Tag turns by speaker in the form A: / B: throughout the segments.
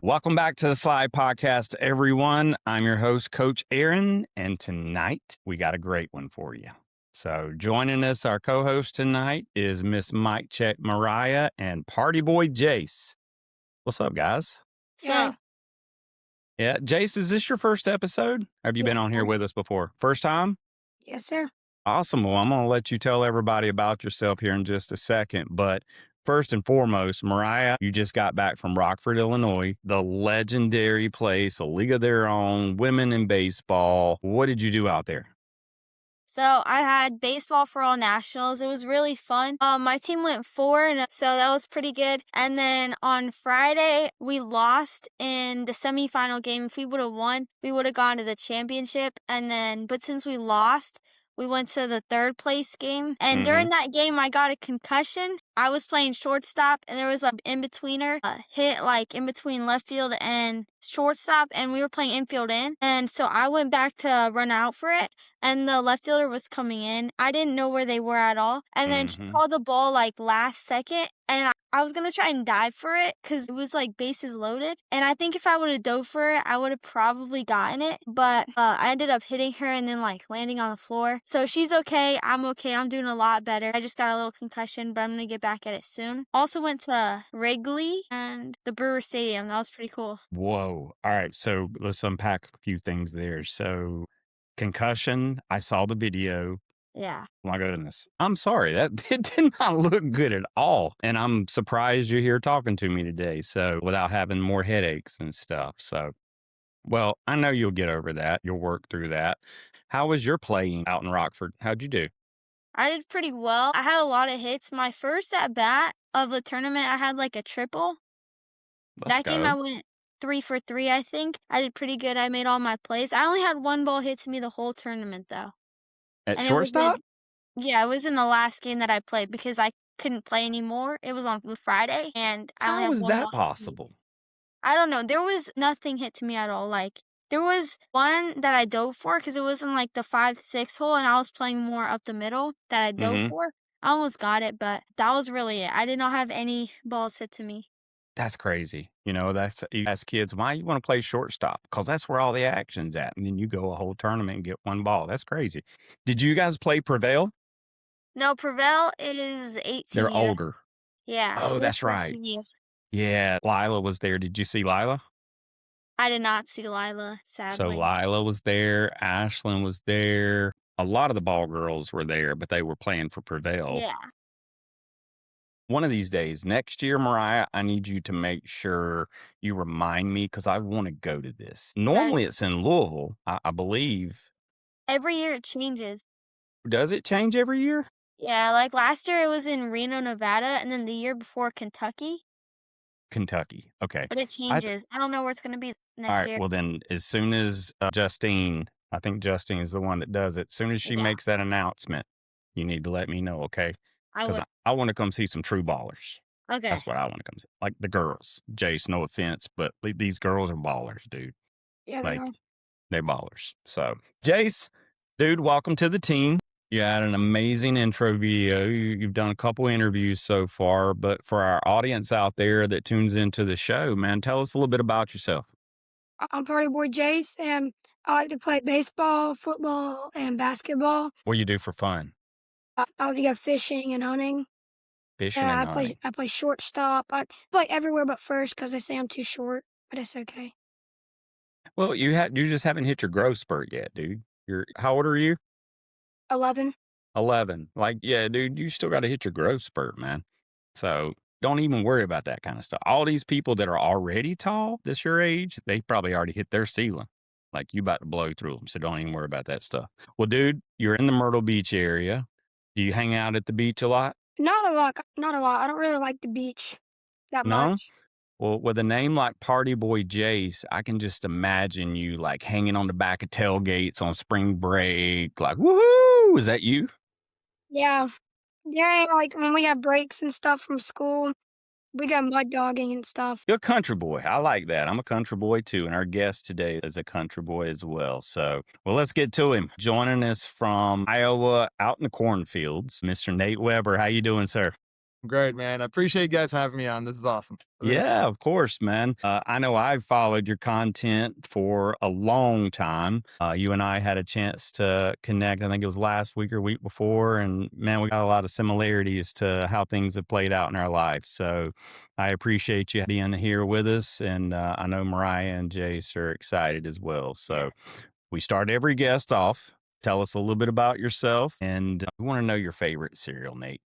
A: Welcome back to the Slide Podcast, everyone. I'm your host, Coach Aaron, and tonight we got a great one for you. So joining us, our co-host tonight is Miss Mic Check Mariah and Party Boy Jace. What's up, guys?
B: Yeah.
A: Yeah, Jace, is this your first episode? Have you been on here with us before? First time?
B: Yes, sir.
A: Awesome. Well, I'm going to let you tell everybody about yourself here in just a second. But first and foremost, Mariah, you just got back from Rockford, Illinois, the legendary place, a league of their own, women in baseball. What did you do out there?
B: So I had baseball for all nationals. It was really fun. My team went 4-0, so that was pretty good. And then on Friday, we lost in the semifinal game. If we would have won, we would have gone to the championship. But since we lost, we went to the third place game. And during that game, I got a concussion. I was playing shortstop, and there was an in-betweener hit like in between left field and shortstop, and we were playing infield in. And so I went back to run out for it, and the left fielder was coming in. I didn't know where they were at all. And then she called the ball like last second, and I was going to try and dive for it because it was like bases loaded. And I think if I would have dove for it, I would have probably gotten it. But I ended up hitting her and then like landing on the floor. So she's okay. I'm okay. I'm doing a lot better. I just got a little concussion, but I'm going to get back at it soon. Also went to Wrigley and the Brewer Stadium. That was pretty cool.
A: Whoa. All right. So let's unpack a few things there. So concussion, I saw the video.
B: Yeah.
A: My goodness. I'm sorry. It did not look good at all. And I'm surprised you're here talking to me today. So without having more headaches and stuff. So, well, I know you'll get over that. You'll work through that. How was your playing out in Rockford? How'd you do?
B: I did pretty well. I had a lot of hits. My first at bat of the tournament, I had like a triple. That game I went 3 for 3, I think. I did pretty good. I made all my plays. I only had one ball hit to me the whole tournament, though.
A: At shortstop?
B: It was in the last game that I played because I couldn't play anymore. It was on Friday, and I only
A: How
B: had
A: is
B: one
A: that
B: ball hit to me.
A: possible?
B: I don't know. There was nothing hit to me at all. Like, there was one that I dove for because it was in like the 5-6 hole, and I was playing more up the middle that I dove for. I almost got it, but that was really it. I did not have any balls hit to me.
A: That's crazy. You ask kids, why you want to play shortstop? Because that's where all the action's at. And then you go a whole tournament and get one ball. That's crazy. Did you guys play Prevail?
B: No, Prevail is 18
A: They're
B: years.
A: older.
B: Yeah.
A: Oh,
B: they're
A: that's
B: 14
A: right.
B: years.
A: Yeah, Lila was there. Did you see Lila?
B: I did not see Lila,
A: So
B: sadly.
A: Lila was there. Ashlyn was there. A lot of the ball girls were there, but they were playing for Prevail.
B: Yeah.
A: One of these days, next year, Mariah, I need you to make sure you remind me because I want to go to this. Normally, it's in Louisville, I believe.
B: Every year it changes.
A: Does it change every year?
B: Yeah, like last year it was in Reno, Nevada, and then the year before Kentucky.
A: Kentucky. Okay.
B: But it changes. I don't know where it's going to be
A: All
B: next
A: right.
B: year.
A: Well, then, as soon as Justine, I think Justine is the one that does it. As soon as she
B: Yeah.
A: makes that announcement, you need to let me know, okay?
B: I
A: Because
B: would.
A: I want to come see some true ballers.
B: Okay.
A: That's what I want to come see. Like the girls. Jace, no offense, but these girls are ballers, dude.
B: Yeah,
A: Like, they're ballers. So, Jace, dude, welcome to the team. You had an amazing intro video. You've done a couple interviews so far, but for our audience out there that tunes into the show, man, tell us a little bit about yourself.
C: I'm Party Boy Jace, and I like to play baseball, football, and basketball.
A: What do you do for fun?
C: I like to go fishing and hunting.
A: Fishing
C: Yeah,
A: and hunting.
C: I play shortstop. I play everywhere but first because they say I'm too short, but it's okay.
A: Well, you just haven't hit your growth spurt yet, dude. How old are you?
C: 11.
A: 11. Like, yeah, dude, you still got to hit your growth spurt, man. So don't even worry about that kind of stuff. All these people that are already tall, this your age, they probably already hit their ceiling. Like, you about to blow through them. So don't even worry about that stuff. Well, dude, you're in the Myrtle Beach area. Do you hang out at the beach a lot?
C: Not a lot. Not a lot. I don't really like the beach that
A: No?
C: much.
A: Well, with a name like Party Boy Jace, I can just imagine you like hanging on the back of tailgates on spring break. Like, woohoo! Is that you?
C: Yeah. During, like, when we have breaks and stuff from school, we go mud dogging and stuff.
A: You're a country boy. I like that. I'm a country boy too. And our guest today is a country boy as well. So, well, let's get to him. Joining us from Iowa out in the cornfields, Mr. Nate Weber. How you doing, sir?
D: Great, man. I appreciate you guys having me on. This is awesome. Really is.
A: Yeah, of course, man. I know I've followed your content for a long time. You and I had a chance to connect. I think it was last week or week before. And man, we got a lot of similarities to how things have played out in our lives. So I appreciate you being here with us. And I know Mariah and Jace are excited as well. So we start every guest off. Tell us a little bit about yourself. And we want to know your favorite cereal, Nate.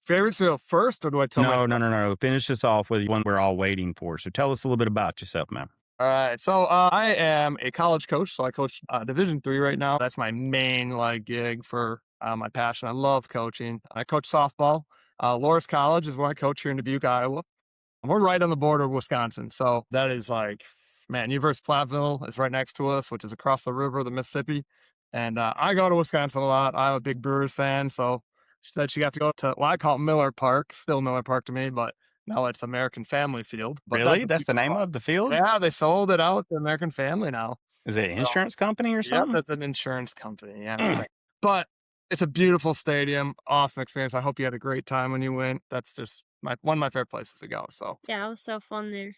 D: Favorite cereal first, or do I tell
A: No,
D: myself?
A: no, no, no. Finish us off with one we're all waiting for. So tell us a little bit about yourself, man.
D: All right. So I am a college coach. So I coach Division III right now. That's my main like gig for my passion. I love coaching. I coach softball. Loris College is where I coach here in Dubuque, Iowa. We're right on the border of Wisconsin. So that is like, man, University of Platteville is right next to us, which is across the river, the Mississippi. And I go to Wisconsin a lot. I'm a big Brewers fan. So she said she got to go to, well, I call it Miller Park, still Miller Park to me, but now it's American Family Field. But
A: Really?
D: that's
A: That's the name of the field?
D: yeah, they sold it out to American Family now.
A: Is it an
D: So,
A: insurance company or
D: yep,
A: something?
D: that's an insurance company. Yeah. But it's a beautiful stadium. Awesome experience. I hope you had a great time when you went. That's just one of my favorite places to go. So
B: Yeah, it was so fun there.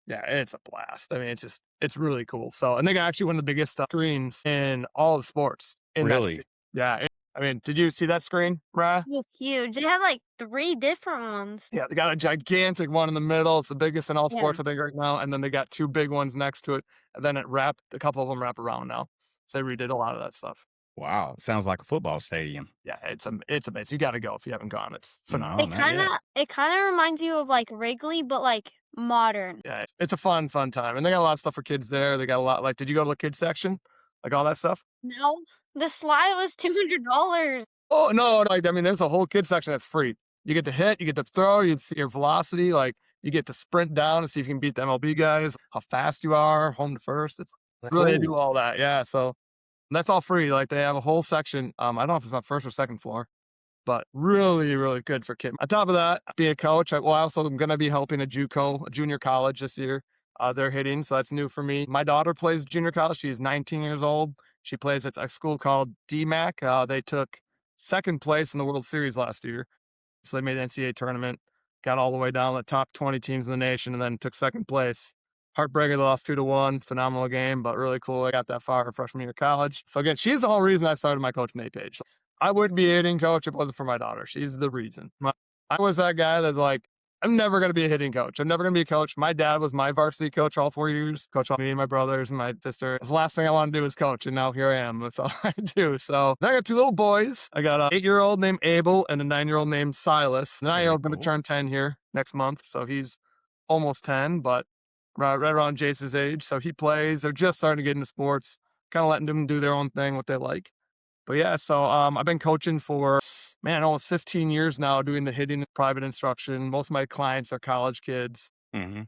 D: yeah, it's a blast. I mean, it's really cool. So, and they got actually one of the biggest screens in all of sports in that.
A: Really?
D: Yeah. I mean, did you see that screen, Rye?
B: It was huge. They had like 3 different ones.
D: Yeah, they got a gigantic one in the middle. It's the biggest in all
B: Yeah.
D: sports, I think, right now. And then they got 2 big ones next to it. And then a couple of them wrap around now. So they redid a lot of that stuff.
A: Wow. Sounds like a football stadium.
D: Yeah, it's amazing. You got to go if you haven't gone. It's phenomenal.
A: No, not yet.
B: It kind of reminds you of like Wrigley, but like modern.
D: Yeah, it's a fun time. And they got a lot of stuff for kids there. They got a lot, like, did you go to the kids section? Like all that stuff?
B: No, the slide was $200.
D: Oh, no, like, I mean, there's a whole kids section that's free. You get to hit, you get to throw, you see your velocity, like, you get to sprint down and see if you can beat the MLB guys, how fast you are, home to first. It's really, they do all that. Yeah, so that's all free. Like, they have a whole section. I don't know if it's on first or second floor, but really, really good for kids. On top of that, being a coach, I also am going to be helping a JUCO, a junior college this year. They're hitting, so that's new for me. My daughter plays junior college. She's 19 years old. She plays at a school called DMAC. They took second place in the World Series last year. So they made the NCAA tournament, got all the way down to the top 20 teams in the nation, and then took second place. Heartbreaker, they lost 2-1. Phenomenal game, but really cool. I got that far her freshman year of college. So again, she's the whole reason I started my Coach Nate page. I wouldn't be a hitting coach if it wasn't for my daughter. She's the reason. I was that guy that's like, I'm never going to be a hitting coach. I'm never going to be a coach. My dad was my varsity coach all 4 years, coach all me and my brothers and my sister. The last thing I want to do is coach, and now here I am. That's all I do. So I got 2 little boys. I got an 8-year-old named Abel and a 9-year-old named Silas. The 9-year-old going to turn 10 here next month, so he's almost 10, but right around Jace's age. So he plays. They're just starting to get into sports, kind of letting them do their own thing, what they like. But yeah, so I've been coaching for, man, almost 15 years now, doing the hitting private instruction. Most of my clients are college kids.
A: Mm-hmm.
D: I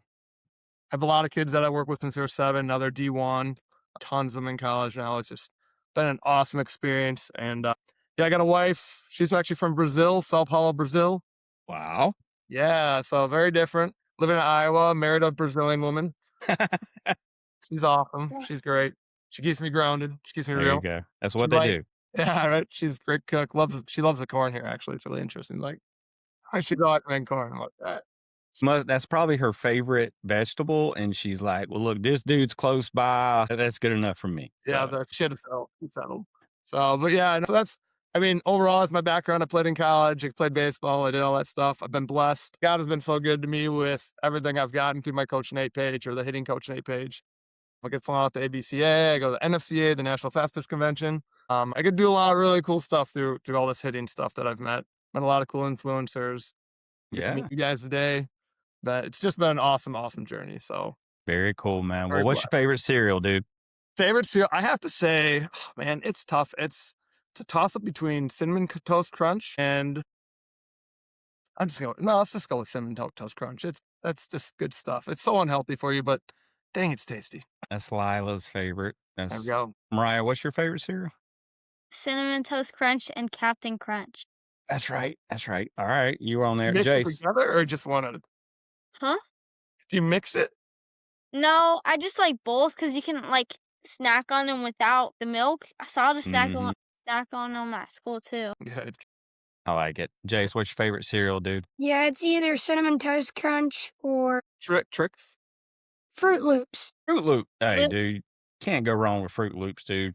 D: have a lot of kids that I work with since they're 7. Now they're D1. Tons of them in college now. It's just been an awesome experience. And yeah, I got a wife. She's actually from Brazil, Sao Paulo, Brazil.
A: Wow.
D: Yeah, so very different. Living in Iowa, married a Brazilian woman. She's awesome. She's great. She keeps me grounded. She keeps me
A: There
D: real.
A: you go. That's what they do.
D: Yeah, right. She's a great cook. She loves the corn here, actually. It's really interesting. Like, I should go out and make corn like that.
A: That's probably her favorite vegetable. And she's like, well, look, this dude's close by. That's good enough for me.
D: Yeah, that shit is settled. So, but yeah, so that's, I mean, overall, it's my background. I played in college. I played baseball. I did all that stuff. I've been blessed. God has been so good to me with everything I've gotten through my Coach Nate page or the Hitting Coach Nate page. I get flown out to ABCA. I go to the NFCA, the National Fast Pitch Convention. I could do a lot of really cool stuff through all this hitting stuff that I've met a lot of cool influencers. Get to meet you guys today. But it's just been an awesome journey. So
A: very cool, man.
D: Very
A: well, what's your favorite cereal, dude?
D: Favorite cereal? I have to say, oh, man, it's tough. It's a toss up between Cinnamon Toast Crunch and let's just go with Cinnamon Toast Crunch. That's just good stuff. It's so unhealthy for you, but dang, it's tasty.
A: That's Lila's favorite.
D: There we go.
A: Mariah, what's your favorite cereal?
B: Cinnamon Toast Crunch and Captain Crunch.
A: That's right. All right, you were on there.
D: Mix
A: Jace.
D: it together or just one at a time?
B: Huh?
D: Do you mix it?
B: No, I just like both because you can like snack on them without the milk. So I'll just snack on them at school too.
D: Good.
A: I like it. Jace, what's your favorite cereal, dude?
C: Yeah, it's either Cinnamon Toast Crunch or
D: Tricks.
C: Fruit Loops.
A: Fruit Loop. Hey,
B: Loops.
A: dude, can't go wrong with Fruit Loops, dude.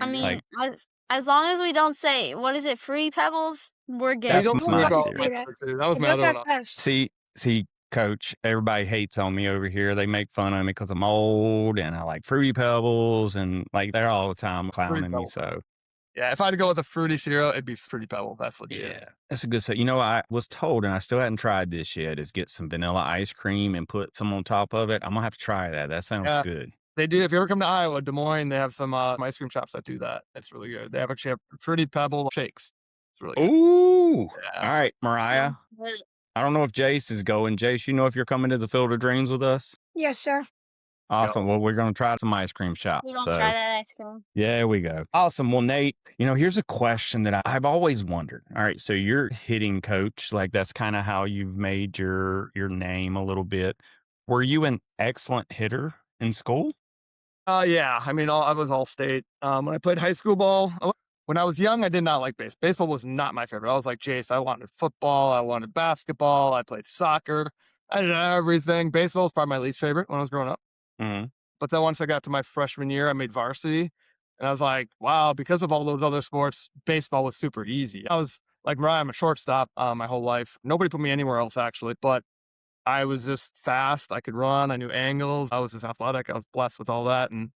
B: I
D: There you
B: mean,
A: Like,
D: go.
B: as long as we don't say, what is it, Fruity Pebbles? We're
D: They
B: good.
A: that's
D: don't
C: Well,
A: my
D: work
C: I
D: out
A: cereal.
C: say
D: my
C: that.
D: too. That was
C: It's
D: my other one.
C: FFS.
A: See, Coach, everybody hates on me over here. They make fun of me because I'm old and I like Fruity Pebbles and like they're all the time
D: Fruity
A: clowning me.
D: Pebble.
A: So
D: Yeah, if I had to go with a fruity cereal, it'd be Fruity Pebble. That's legit.
A: yeah, that's a good set. You know, I was told, and I still hadn't tried this yet, is get some vanilla ice cream and put some on top of it. I'm gonna have to try that. That sounds
D: Yeah,
A: good.
D: they do. If you ever come to Iowa, Des Moines, they have some ice cream shops that do that. It's really good. They actually have Fruity Pebble shakes. It's really good.
A: Ooh.
D: Yeah.
A: All right, Mariah. I don't know if Jace is going. Jace, you know if you're coming to the Field of Dreams with us?
C: Yes, sir.
D: Let's
A: Awesome.
D: go.
A: Well, we're going to try some ice cream
B: We
A: shops.
B: don't
A: So,
B: try that ice cream.
A: there we go. Awesome. Well, Nate, here's a question that I've always wondered. All right. So, you're hitting coach. Like, that's kind of how you've made your name a little bit. Were you an excellent hitter in school?
D: Yeah. I mean, I was all state. When I played high school ball, when I was young, I did not like baseball. Baseball was not my favorite. I was like, Jace, I wanted football. I wanted basketball. I played soccer. I did everything. Baseball was probably my least favorite when I was growing up.
A: Mm-hmm.
D: But then once I got to my freshman year, I made varsity. And I was like, wow, because of all those other sports, baseball was super easy. I was like, Mariah, I'm a shortstop my whole life. Nobody put me anywhere else, actually. But I was just fast. I could run. I knew angles. I was just athletic. I was blessed with all that and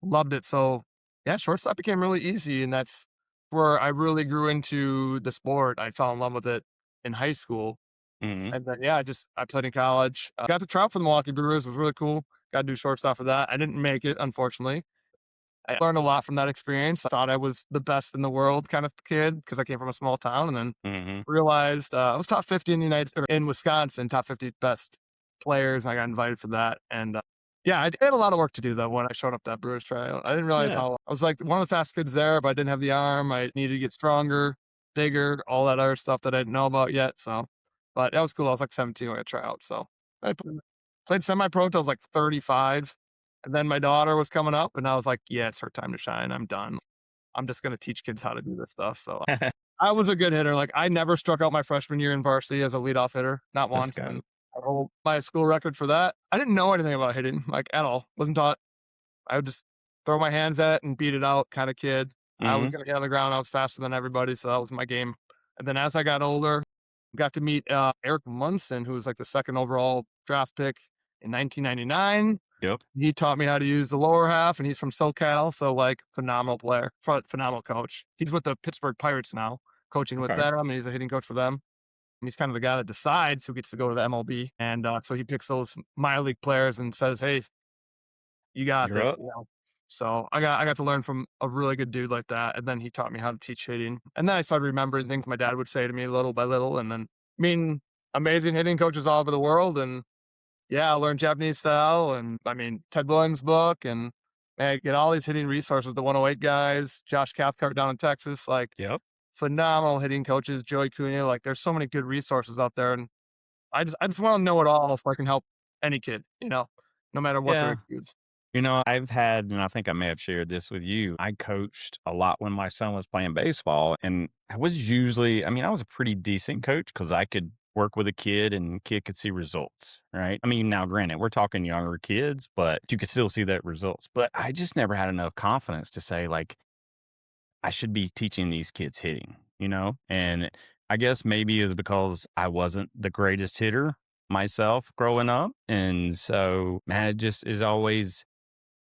D: loved it. So, yeah, shortstop became really easy. And that's where I really grew into the sport. I fell in love with it in high school.
A: Mm-hmm.
D: And then, yeah, I played in college. Got to try out for the Milwaukee Brewers. It was really cool. Got to do shortstop for that. I didn't make it, unfortunately. I learned a lot from that experience. I thought I was the best in the world kind of kid because I came from a small town, and then
A: Mm-hmm.
D: realized I was top 50 in the in Wisconsin, top 50 best players. And I got invited for that. And yeah, I had a lot of work to do though when I showed up at that Brewers tryout. I didn't realize
A: Yeah.
D: how I was like one of the fast kids there, but I didn't have the arm. I needed to get stronger, bigger, all that other stuff that I didn't know about yet. So, but that was cool. I was like 17 when I tried out. So I played semi-pro till I was like 35. And then my daughter was coming up and I was like, yeah, it's her time to shine. I'm done. I'm just going to teach kids how to do this stuff. So I was a good hitter. Like I never struck out my freshman year in varsity as a leadoff hitter, not
A: Let's
D: once.
A: go.
D: And I hold my school record for that. I didn't know anything about hitting, like at all. Wasn't taught. I would just throw my hands at it and beat it out kind of kid. I was
A: Mm-hmm.
D: going to get on the ground. I was faster than everybody. So that was my game. And then as I got older, got to meet Eric Munson, who was like the second overall draft pick in 1999.
A: Yep.
D: He taught me how to use the lower half, and he's from SoCal, so like phenomenal player, phenomenal coach. He's with the Pittsburgh Pirates now, coaching with
A: Okay.
D: them, and he's a hitting coach for them. And he's kind of the guy that decides who gets to go to the MLB, and so he picks those minor league players and says, "Hey, you got
A: You're
D: this."
A: up.
D: So I got to learn from a really good dude like that, and then he taught me how to teach hitting, and then I started remembering things my dad would say to me little by little, and then meeting amazing hitting coaches all over the world, and yeah, I learned Japanese style, and I mean Ted Williams' book, and man, get all these hitting resources. The 108 guys, Josh Cathcart down in Texas, like
A: Yep.
D: phenomenal hitting coaches. Joey Cunha, like there's so many good resources out there, and I just want to know it all so I can help any kid, no matter what their
A: Yeah.
D: excuse.
A: I've had, and I think I may have shared this with you. I coached a lot when my son was playing baseball, and I was usually, I was a pretty decent coach because I could work with a kid and kid could see results, right? Now, granted, we're talking younger kids, but you could still see that results. But I just never had enough confidence to say, like, I should be teaching these kids hitting. And I guess maybe it's because I wasn't the greatest hitter myself growing up. And so, man, it just is always,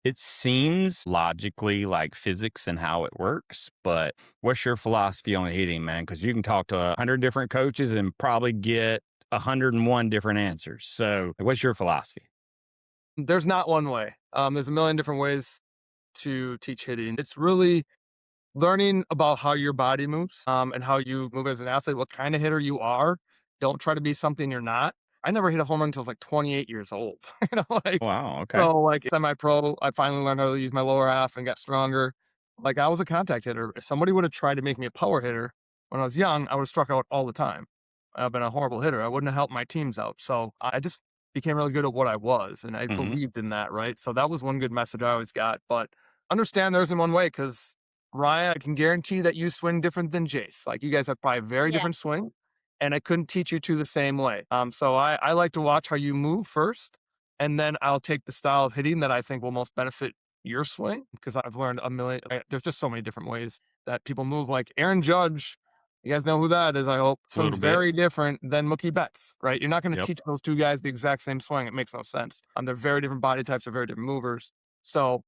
A: it seems logically like physics and how it works, but what's your philosophy on hitting, man? Because you can talk to 100 different coaches and probably get 101 different answers. So, what's your philosophy?
D: There's not one way. There's a million different ways to teach hitting. It's really learning about how your body moves, and how you move as an athlete, what kind of hitter you are. Don't try to be something you're not. I never hit a home run until I was like 28 years old.
A: Wow. Okay.
D: So like semi-pro, I finally learned how to use my lower half and got stronger. Like I was a contact hitter. If somebody would have tried to make me a power hitter when I was young, I would have struck out all the time. I've been a horrible hitter. I wouldn't have helped my teams out. So I just became really good at what I was, and I
A: Hmm.
D: believed in that, right? So that was one good message I always got. But understand there isn't one way because Ryan, I can guarantee that you swing different than Jace. Like you guys have probably a very
B: Yeah.
D: different swing, and I couldn't teach you two the same way. So I like to watch how you move first, and then I'll take the style of hitting that I think will most benefit your swing because I've learned a million. There's just so many different ways that people move. Like Aaron Judge, you guys know who that is, I hope.
A: A little
D: Swings
A: bit.
D: very different than Mookie Betts, right? You're not going to
A: Yep.
D: teach those two guys the exact same swing. It makes no sense. They're very different body types, they're very different movers. So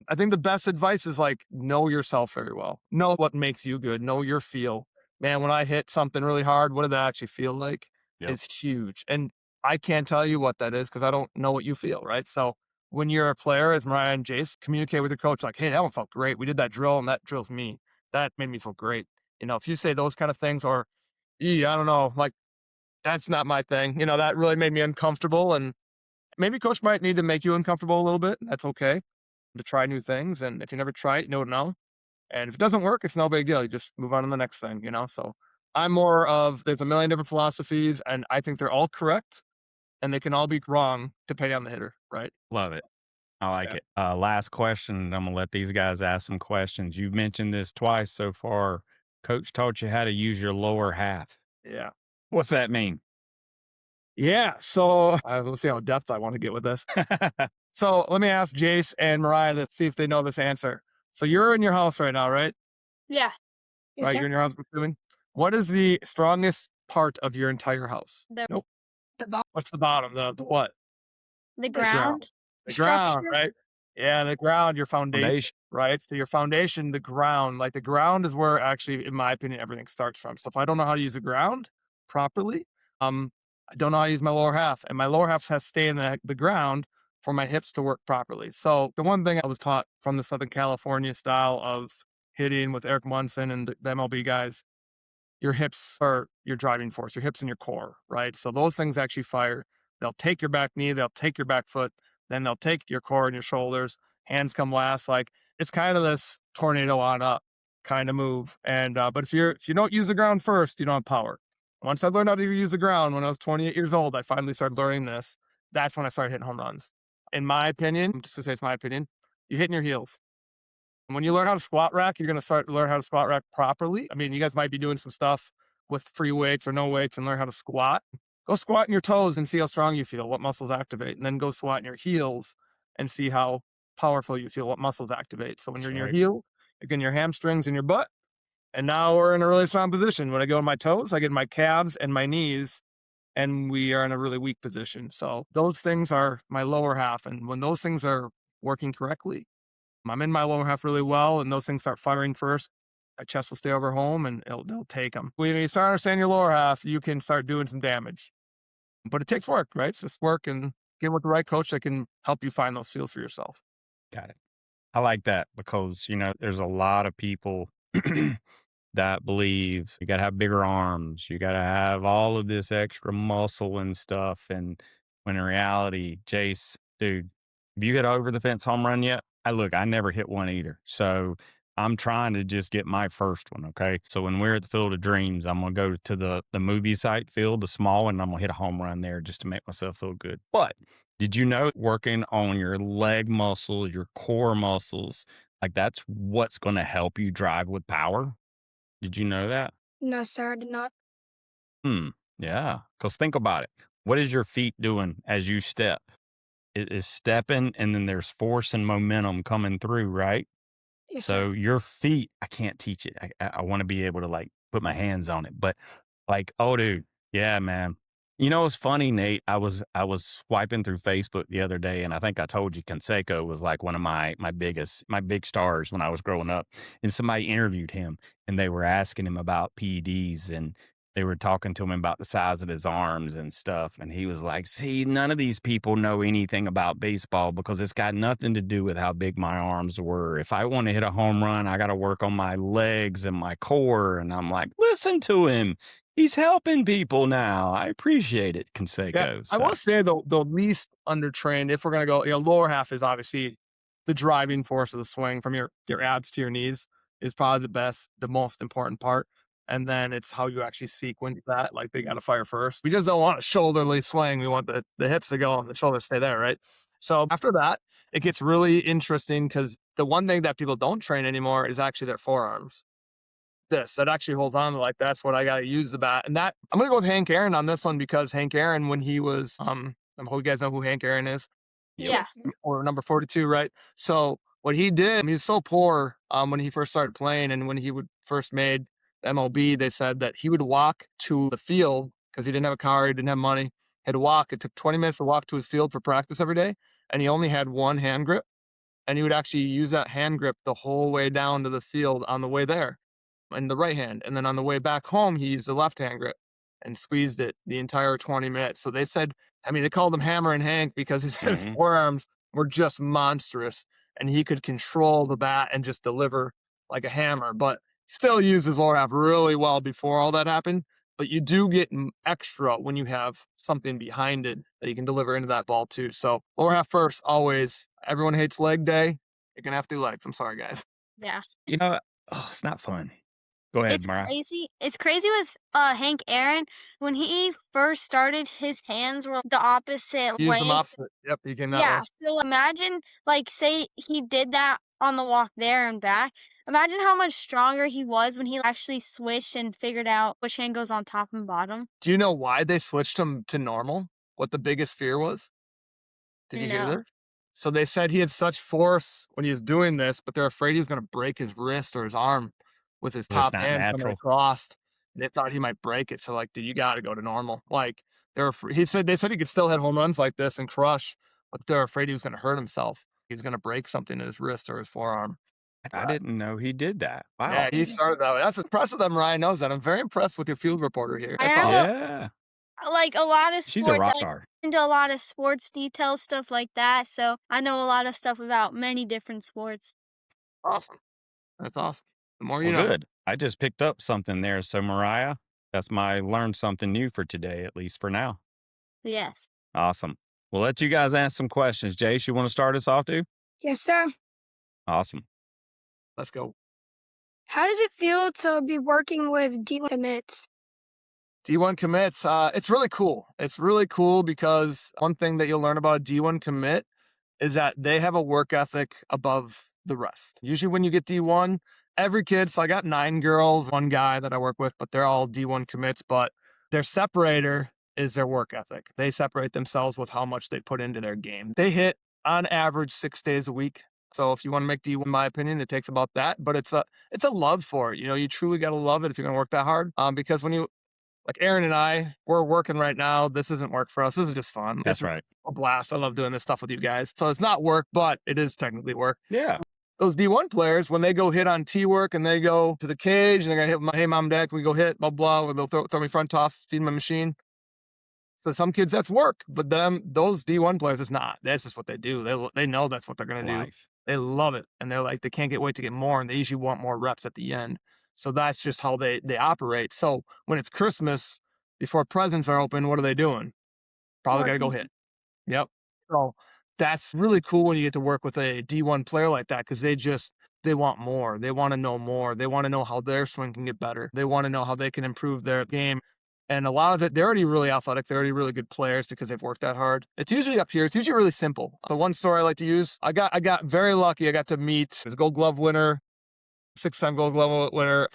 D: I think the best advice is like know yourself very well. Know what makes you good. Know your feel. Man, when I hit something really hard, what did that actually feel like?
A: Yep.
D: Is huge. And I can't tell you what that is because I don't know what you feel, right? So when you're a player, as Mariah and Jace, communicate with your coach like, hey, that one felt great. We did that drill and that drills me. That made me feel great. If you say those kind of things or, I don't know, like that's not my thing. That really made me uncomfortable. And maybe coach might need to make you uncomfortable a little bit. That's okay to try new things. And if you never try it, you don't know. And if it doesn't work, it's no big deal. You just move on to the next thing, So I'm more of there's a million different philosophies and I think they're all correct and they can all be wrong depending on the hitter, right?
A: Love it. I like
D: Yeah.
A: it. Last question. I'm going to let these guys ask some questions. You've mentioned this twice so far. Coach taught you how to use your lower half.
D: Yeah.
A: What's that mean?
D: Yeah. So let's see how depth I want to get with this. So let me ask Jace and Mariah, let's see if they know this answer. So you're in your house right now, right?
B: Yeah.
C: Yes,
D: Right,
C: sir.
D: you're in your house, I'm assuming. What is the strongest part of your entire house? Nope.
C: The ball,
D: What's the bottom? The what?
B: The
C: ground.
B: ground.
D: The ground,
C: Structure.
D: right? Yeah, the ground, your foundation,
A: Foundation.
D: right? So your foundation, the ground, like the ground is where actually, in my opinion, everything starts from. So if I don't know how to use the ground properly, I don't know how to use my lower half, and my lower half has to stay in the ground for my hips to work properly. So the one thing I was taught from the Southern California style of hitting with Eric Munson and the MLB guys, your hips are your driving force, your hips and your core, right? So those things actually fire. They'll take your back knee, they'll take your back foot, then they'll take your core and your shoulders. Hands come last. Like it's kind of this tornado on up kind of move. And but if you don't use the ground first, you don't have power. Once I learned how to use the ground when I was 28 years old, I finally started learning this. That's when I started hitting home runs. In my opinion, I'm just gonna say it's my opinion, you hitting your heels. When you learn how to squat rack, you're going to start learn how to squat rack properly. I mean, you guys might be doing some stuff with free weights or no weights and learn how to squat. Go squat in your toes and see how strong you feel, what muscles activate, and then go squat in your heels and see how powerful you feel, what muscles activate. So when you're in your
A: Right.
D: heel, you're getting your hamstrings and your butt. And now we're in a really strong position. When I go in my toes, I get my calves and my knees, and we are in a really weak position. So those things are my lower half. And when those things are working correctly, I'm in my lower half really well, and those things start firing first. My chest will stay over home, and they'll take them. When you start understanding your lower half, you can start doing some damage. But it takes work, right? It's just work and get with the right coach that can help you find those feels for yourself.
A: Got it. I like that because, there's a lot of people that believe you got to have bigger arms. You got to have all of this extra muscle and stuff. And when in reality, Jace, dude, have you hit over the fence home run yet? I never hit one either. So I'm trying to just get my first one. Okay. So when we're at the Field of Dreams, I'm going to go to the movie site field, the small one, and I'm going to hit a home run there just to make myself feel good. But did you know working on your leg muscles, your core muscles, like that's what's going to help you drive with power? Did you know that?
C: No, sir, I did not.
A: Yeah. Because think about it. What is your feet doing as you step? It is stepping, and then there's force and momentum coming through, right?
C: Yes,
A: So
C: sir.
A: your feet, I can't teach it. I want to be able to like put my hands on it, but like, oh, dude, yeah, man. It's funny, Nate. I was swiping through Facebook the other day, and I think I told you Canseco was like one of my big stars when I was growing up. And somebody interviewed him, and they were asking him about PEDs, and they were talking to him about the size of his arms and stuff. And he was like, "See, none of these people know anything about baseball because it's got nothing to do with how big my arms were. If I want to hit a home run, I got to work on my legs and my core." And I'm like, "Listen to him. He's helping people now. I appreciate it,
D: Yeah,
A: Canseco."
D: I
A: So
D: will say the least undertrained, if we're gonna go, lower half is obviously the driving force of the swing from your abs to your knees is probably the best, the most important part. And then it's how you actually sequence that. Like they got to fire first. We just don't want a shoulderly swing. We want the hips to go and the shoulders stay there, right? So after that, it gets really interesting because the one thing that people don't train anymore is actually their forearms. That actually holds on to, like, that's what I got to use the bat. And that I'm going to go with Hank Aaron on this one because Hank Aaron, when he was, I hope you guys know who Hank Aaron is,
A: Yep.
B: Yeah.
D: or number 42, right? So what he did, he was so poor when he first started playing, and when he would first made MLB, they said that he would walk to the field because he didn't have a car, he didn't have money. He had to walk. It took 20 minutes to walk to his field for practice every day, and he only had one hand grip, and he would actually use that hand grip the whole way down to the field on the way there in the right hand. And then on the way back home, he used the left hand grip and squeezed it the entire 20 minutes. So they said, I mean, they called him Hammer and Hank because his forearms were just monstrous and he could control the bat and just deliver like a hammer, but still used his lower half really well before all that happened. But you do get extra when you have something behind it that you can deliver into that ball too. So lower half first, always. Everyone hates leg day. You're going to have to do legs. I'm sorry, guys.
B: Yeah.
A: You know, it's not fun. Go ahead,
B: It's
A: Mariah.
B: crazy. It's crazy with Hank Aaron. When he first started, his hands were the opposite
D: Use them
B: way.
D: opposite. Yep, you can that
B: Yeah.
D: way.
B: So imagine, like, say he did that on the walk there and back. Imagine how much stronger he was when he actually switched and figured out which hand goes on top and bottom.
D: Do you know why they switched him to normal? What the biggest fear was? Did you hear
B: No.
D: that? So they said he had such force when he was doing this, but they're afraid he was going to break his wrist or his arm with his
A: So it's
D: top
A: not
D: hand coming
A: natural.
D: across. They thought he might break it. So like, dude, you got to go to normal. Like they said he could still hit home runs like this and crush, but they're afraid he was going to hurt himself. He's going to break something in his wrist or his forearm.
A: I didn't know he did that. Wow.
D: Yeah, he started that way. That's impressive that Ryan knows that. I'm very impressed with your field reporter here.
B: I
D: That's
B: have
D: awesome.
A: Yeah.
B: like a lot of
A: She's a
B: sports.
A: rock
B: I
A: star.
B: into a lot of sports details, stuff like that. So I know a lot of stuff about many different sports.
D: Awesome. That's awesome. The more you
A: Well,
D: know.
A: good. I just picked up something there. So, Mariah, that's my learned something new for today, at least for now.
B: Yes.
A: Awesome. We'll let you guys ask some questions. Jace, you want to start us off, dude?
C: Yes, sir.
A: Awesome.
D: Let's go.
C: How does it feel to be working with D1 commits?
D: D1 commits, it's really cool. It's really cool because one thing that you'll learn about a D1 commit is that they have a work ethic above the rest. Usually when you get D1, every kid, so I got 9 girls, 1 guy that I work with, but they're all D1 commits, but their separator is their work ethic. They separate themselves with how much they put into their game. They hit on average 6 days a week. So if you want to make D1, in my opinion, it takes about that, but it's a love for it. You know, you truly got to love it if you're going to work that hard. Because when you, like Aaron and I, we're working right now. This isn't work for us. This is just fun.
A: That's
D: It's
A: right.
D: a blast. I love doing this stuff with you guys. So it's not work, but it is technically work.
A: Yeah.
D: Those D1 players, when they go hit on T work and they go to the cage and they're going to hit my, hey, mom, dad, can we go hit, blah, blah, or they'll throw me front toss, feed my machine. So some kids, that's work, but those D1 players, it's not. That's just what they do. They know that's what they're going to do.
A: Life.
D: They love it. And they're like, they can't wait to get more. And they usually want more reps at the end. So that's just how they operate. So when it's Christmas, before presents are open, what are they doing? Probably got to go hit. Yep. So that's really cool when you get to work with a D1 player like that because they want more. They want to know more. They want to know how their swing can get better. They want to know how they can improve their game. And a lot of it, they're already really athletic. They're already really good players because they've worked that hard. It's usually up here. It's usually really simple. The one story I like to use, I got very lucky. I got to meet his Gold Glove winner, 6-time Gold Glove winner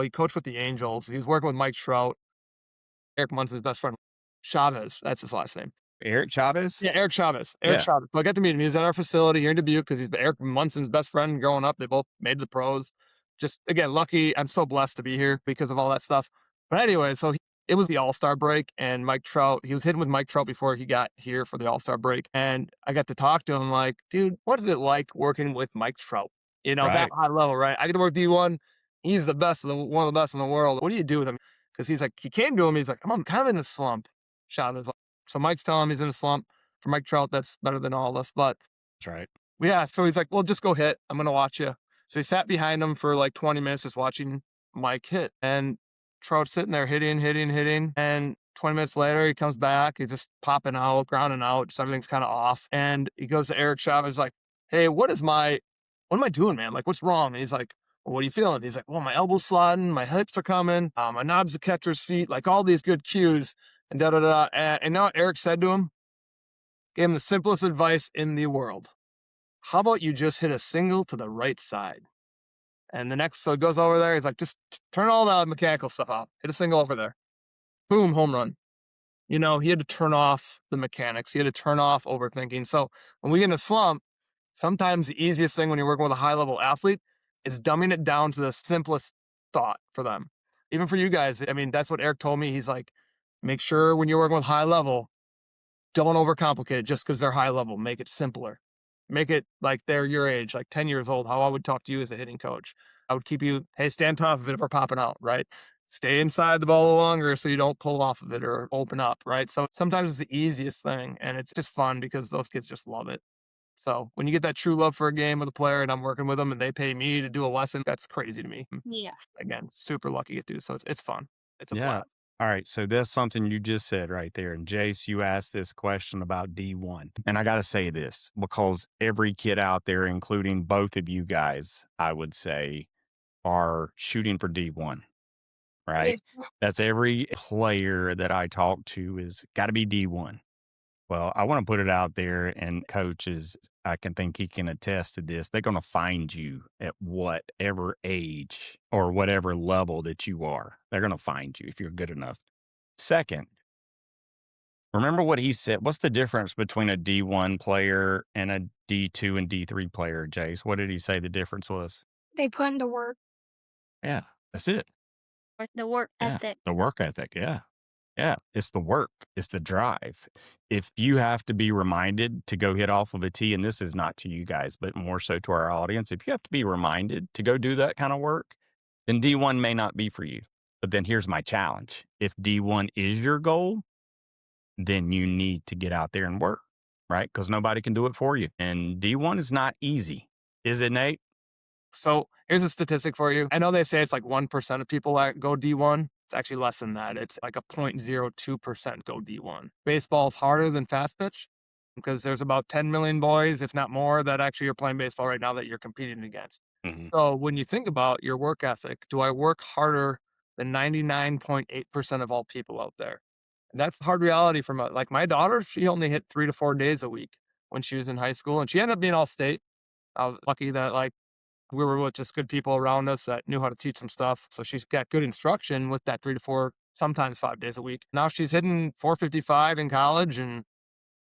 D: he coached with the Angels. He was working with Mike Trout, Eric Munson's best friend, Chavez. That's his last name.
A: Eric Chavez?
D: Yeah, Eric Chavez.
A: Yeah.
D: Chavez. So I got to meet him. He was at our facility here in Dubuque because he's Eric Munson's best friend growing up. They both made the pros. Just, again, lucky. I'm so blessed to be here because of all that stuff. But anyway, so it was the All-Star break, and Mike Trout, he was hitting with Mike Trout before he got here for the All-Star break. And I got to talk to him like, dude, what is it like working with Mike Trout? You know, that high level, right? I get to work D1. He's the best, one of the best in the world. What do you do with him? Because he came to him, he's like, I'm kind of in a slump. Chavez. So Mike's telling him he's in a slump. For Mike Trout, that's better than all of us. But
A: That's right.
D: yeah, so he's like, well, just go hit. I'm going to watch you. So he sat behind him for like 20 minutes just watching Mike hit. And Trout's sitting there hitting. And 20 minutes later, he comes back. He's just popping out, grounding out. Just everything's kind of off. And he goes to Eric Chavez like, hey, what am I doing, man? Like, what's wrong? And he's like, well, what are you feeling? He's like, well, my elbow's sliding. My hips are coming. My knob's the catcher's feet. Like all these good cues. And da-da-da. And you know what Eric said to him? Gave him the simplest advice in the world. how about you just hit a single to the right side? And the next, so it goes over there. He's like, just turn all the mechanical stuff off. Hit a single over there. Boom, home run. You know, he had to turn off the mechanics. He had to turn off overthinking. So when we get in a slump, sometimes the easiest thing when you're working with a high level athlete is dumbing it down to the simplest thought for them. Even for you guys, I mean, that's what Eric told me. He's like, make sure when you're working with high level, don't overcomplicate it just because they're high level. Make it simpler. Make it like they're your age, like 10 years old, how I would talk to you as a hitting coach. I would keep you, hey, stay on top of it if we're popping out, right? Stay inside the ball a little longer so you don't pull off of it or open up, right? So sometimes it's the easiest thing, and it's just fun because those kids just love it. So when you get that true love for a game with a player and I'm working with them and they pay me to do a lesson, that's crazy to me.
B: Yeah.
D: Again, super lucky to do. So it's fun. It's a
A: Yeah.
D: blast.
A: All right. So that's something you just said right there. And Jace, you asked this question about D1. And I got to say this because every kid out there, including both of you guys, I would say, are shooting for D1, right?
C: Yes.
A: That's every player that I talk to is got to be D1. Well, I want to put it out there, and coaches, I can think he can attest to this. They're going to find you at whatever age or whatever level that you are. They're going to find you if you're good enough. Second, remember what he said. What's the difference between a D1 player and a D2 and D3 player, Jace? What did he say the difference was?
C: They put in the work.
A: Yeah, that's it.
B: Or the work
A: Yeah,
B: ethic.
A: the work ethic. Yeah. Yeah, it's the work, it's the drive. If you have to be reminded to go hit off of a tee, and this is not to you guys, but more so to our audience, if you have to be reminded to go do that kind of work, then D1 may not be for you. But then here's my challenge. If D1 is your goal, then you need to get out there and work, right? Because nobody can do it for you. And D1 is not easy. Is it, Nate?
D: So here's a statistic for you. I know they say it's like 1% of people that go D1. It's actually less than that. It's like a 0.02% go D1. Baseball's harder than fast pitch because there's about 10 million boys, if not more, that actually are playing baseball right now that you're competing against.
A: Mm-hmm.
D: So when you think about your work ethic, do I work harder than 99.8% of all people out there? And that's the hard reality from like my daughter, she only hit 3 to 4 days a week when she was in high school, and she ended up being all state. I was lucky that like we were with just good people around us that knew how to teach some stuff. So she's got good instruction with that 3 to 4, sometimes 5 days a week. Now she's hitting 455 in college and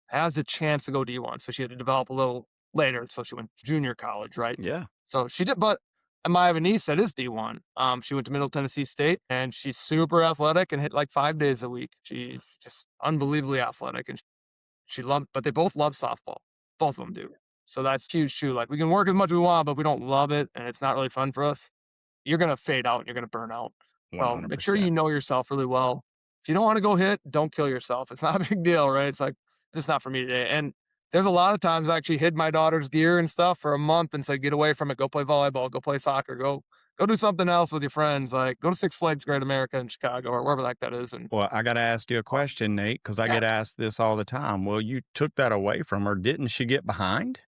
D: has a chance to go D1. So she had to develop a little later. So she went to junior college, right?
A: Yeah.
D: So she did, but I have a niece that is D1. She went to Middle Tennessee State and she's super athletic and hit like 5 days a week. She's just unbelievably athletic and she loved, but they both love softball. Both of them do. So that's huge too. Like we can work as much as we want, but if we don't love it and it's not really fun for us, you're going to fade out and you're going to burn out. So make sure
A: 100%.
D: you know yourself really well. If you don't want to go hit, don't kill yourself. It's not a big deal, right? It's like, it's not for me today. And there's a lot of times I actually hid my daughter's gear and stuff for a month and said, get away from it. Go play volleyball, go play soccer, go do something else with your friends. Like go to Six Flags Great America in Chicago or wherever like that is. And
A: Well, I got to ask you a question, Nate, because I get asked this all the time. Well, you took that away from her. Didn't she get behind?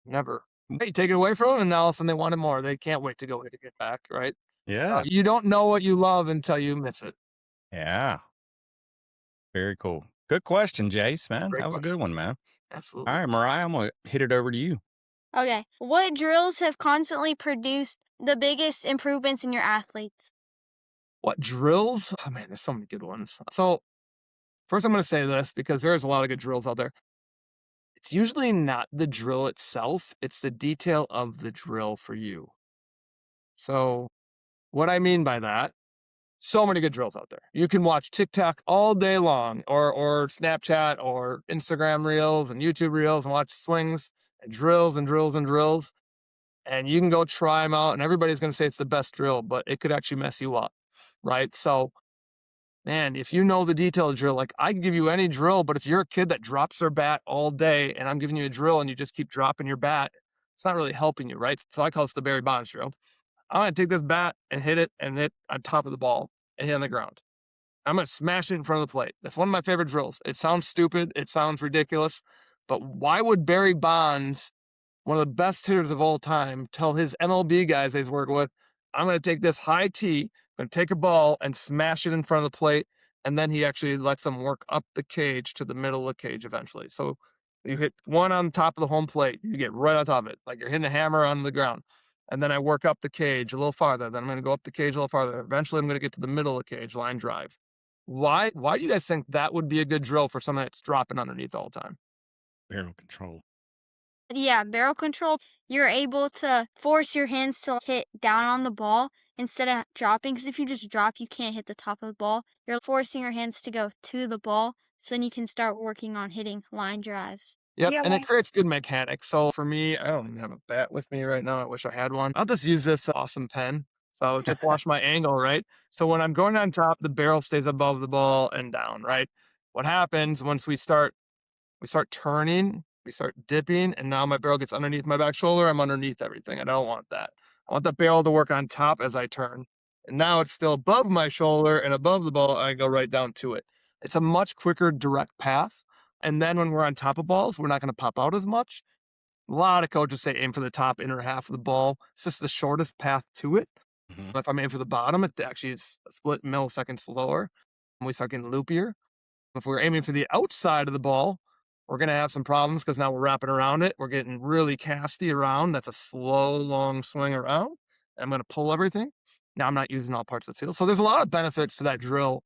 D: never. Hey, take it away from them and now all of a sudden they wanted more. They can't wait to go hit it, get back, right?
A: Yeah.
D: You don't know what you love until you miss it.
A: Yeah. Very cool. Good question, Jace, man.
D: Great
A: That was a
D: question.
A: good one, man.
D: Absolutely.
A: All right, Mariah, I'm going to hit it over to you.
B: Okay. What drills have constantly produced the biggest improvements in your athletes?
D: What drills? Oh man, there's so many good ones. So first I'm going to say this because there's a lot of good drills out there. It's usually not the drill itself. It's the detail of the drill for you. So what I mean by that, so many good drills out there. You can watch TikTok all day long or Snapchat or Instagram reels and YouTube reels and watch swings and drills and drills and drills. And you can go try them out and everybody's going to say it's the best drill, but it could actually mess you up, right? So, man, if you know the detailed drill, like I can give you any drill, but if you're a kid that drops their bat all day and I'm giving you a drill and you just keep dropping your bat, it's not really helping you, right? So I call it the Barry Bonds drill. I'm going to take this bat and hit it and hit on top of the ball and hit on the ground. I'm going to smash it in front of the plate. That's one of my favorite drills. It sounds stupid. It sounds ridiculous. But why would Barry Bonds, one of the best hitters of all time, tell his MLB guys he's working with, I'm going to take this high tee, I'm going to take a ball and smash it in front of the plate. And then he actually lets them work up the cage to the middle of the cage eventually. So You hit one on top of the home plate. You get right on top of it, like you're hitting a hammer on the ground. And then I work up the cage a little farther. Then I'm going to go up the cage a little farther. Eventually, I'm going to get to the middle of the cage, line drive. Why do you guys think that would be a good drill for someone that's dropping underneath all the time?
A: Barrel control.
B: Yeah, barrel control, you're able to force your hands to hit down on the ball instead of dropping. Because if you just drop, you can't hit the top of the ball. You're forcing your hands to go to the ball, so then you can start working on hitting line drives.
D: Yep,
C: Yeah,
D: and it
C: like
D: creates good mechanics. So for me, I don't even have a bat with me right now. I wish I had one. I'll just use this awesome pen. So just watch my angle, right? So when I'm going on top, the barrel stays above the ball and down, right? What happens once we start turning, we start dipping, and now my barrel gets underneath my back shoulder. I'm underneath everything. I don't want that. I want the barrel to work on top as I turn. And now it's still above my shoulder and above the ball, and I go right down to it. It's a much quicker, direct path. And then when we're on top of balls, we're not going to pop out as much. A lot of coaches say aim for the top inner half of the ball. It's just the shortest path to it.
A: Mhm.
D: If I'm aiming for the bottom, it actually is a split millisecond slower. And we start getting loopier. If we're aiming for the outside of the ball, we're going to have some problems because now we're wrapping around it. We're getting really casty around. That's a slow, long swing around. And I'm going to pull everything. Now I'm not using all parts of the field. So there's a lot of benefits to that drill.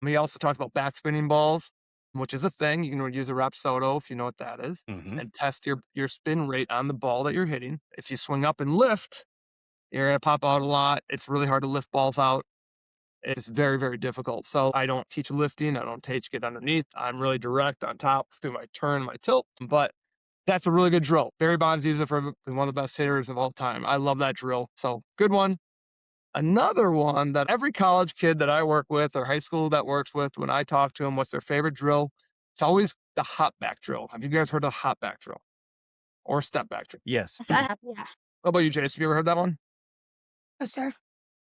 D: We also talked about backspinning balls, which is a thing. You can use a Rapsodo if you know what that is,
A: Mhm.
D: and test your spin rate on the ball that you're hitting. If you swing up and lift, you're going to pop out a lot. It's really hard to lift balls out. It's very, very difficult. So I don't teach lifting. I don't teach get underneath. I'm really direct on top through my turn, my tilt. But that's a really good drill. Barry Bonds uses it for one of the best hitters of all time. I love that drill. So good one. Another one that every college kid that I work with or high school that works with, when I talk to them, what's their favorite drill? It's always the hop back drill. Have you guys heard of hop back drill or step back drill?
A: Yes.
B: So I have, yeah.
D: What about you, Jace? Have you ever heard that one?
C: oh, sir.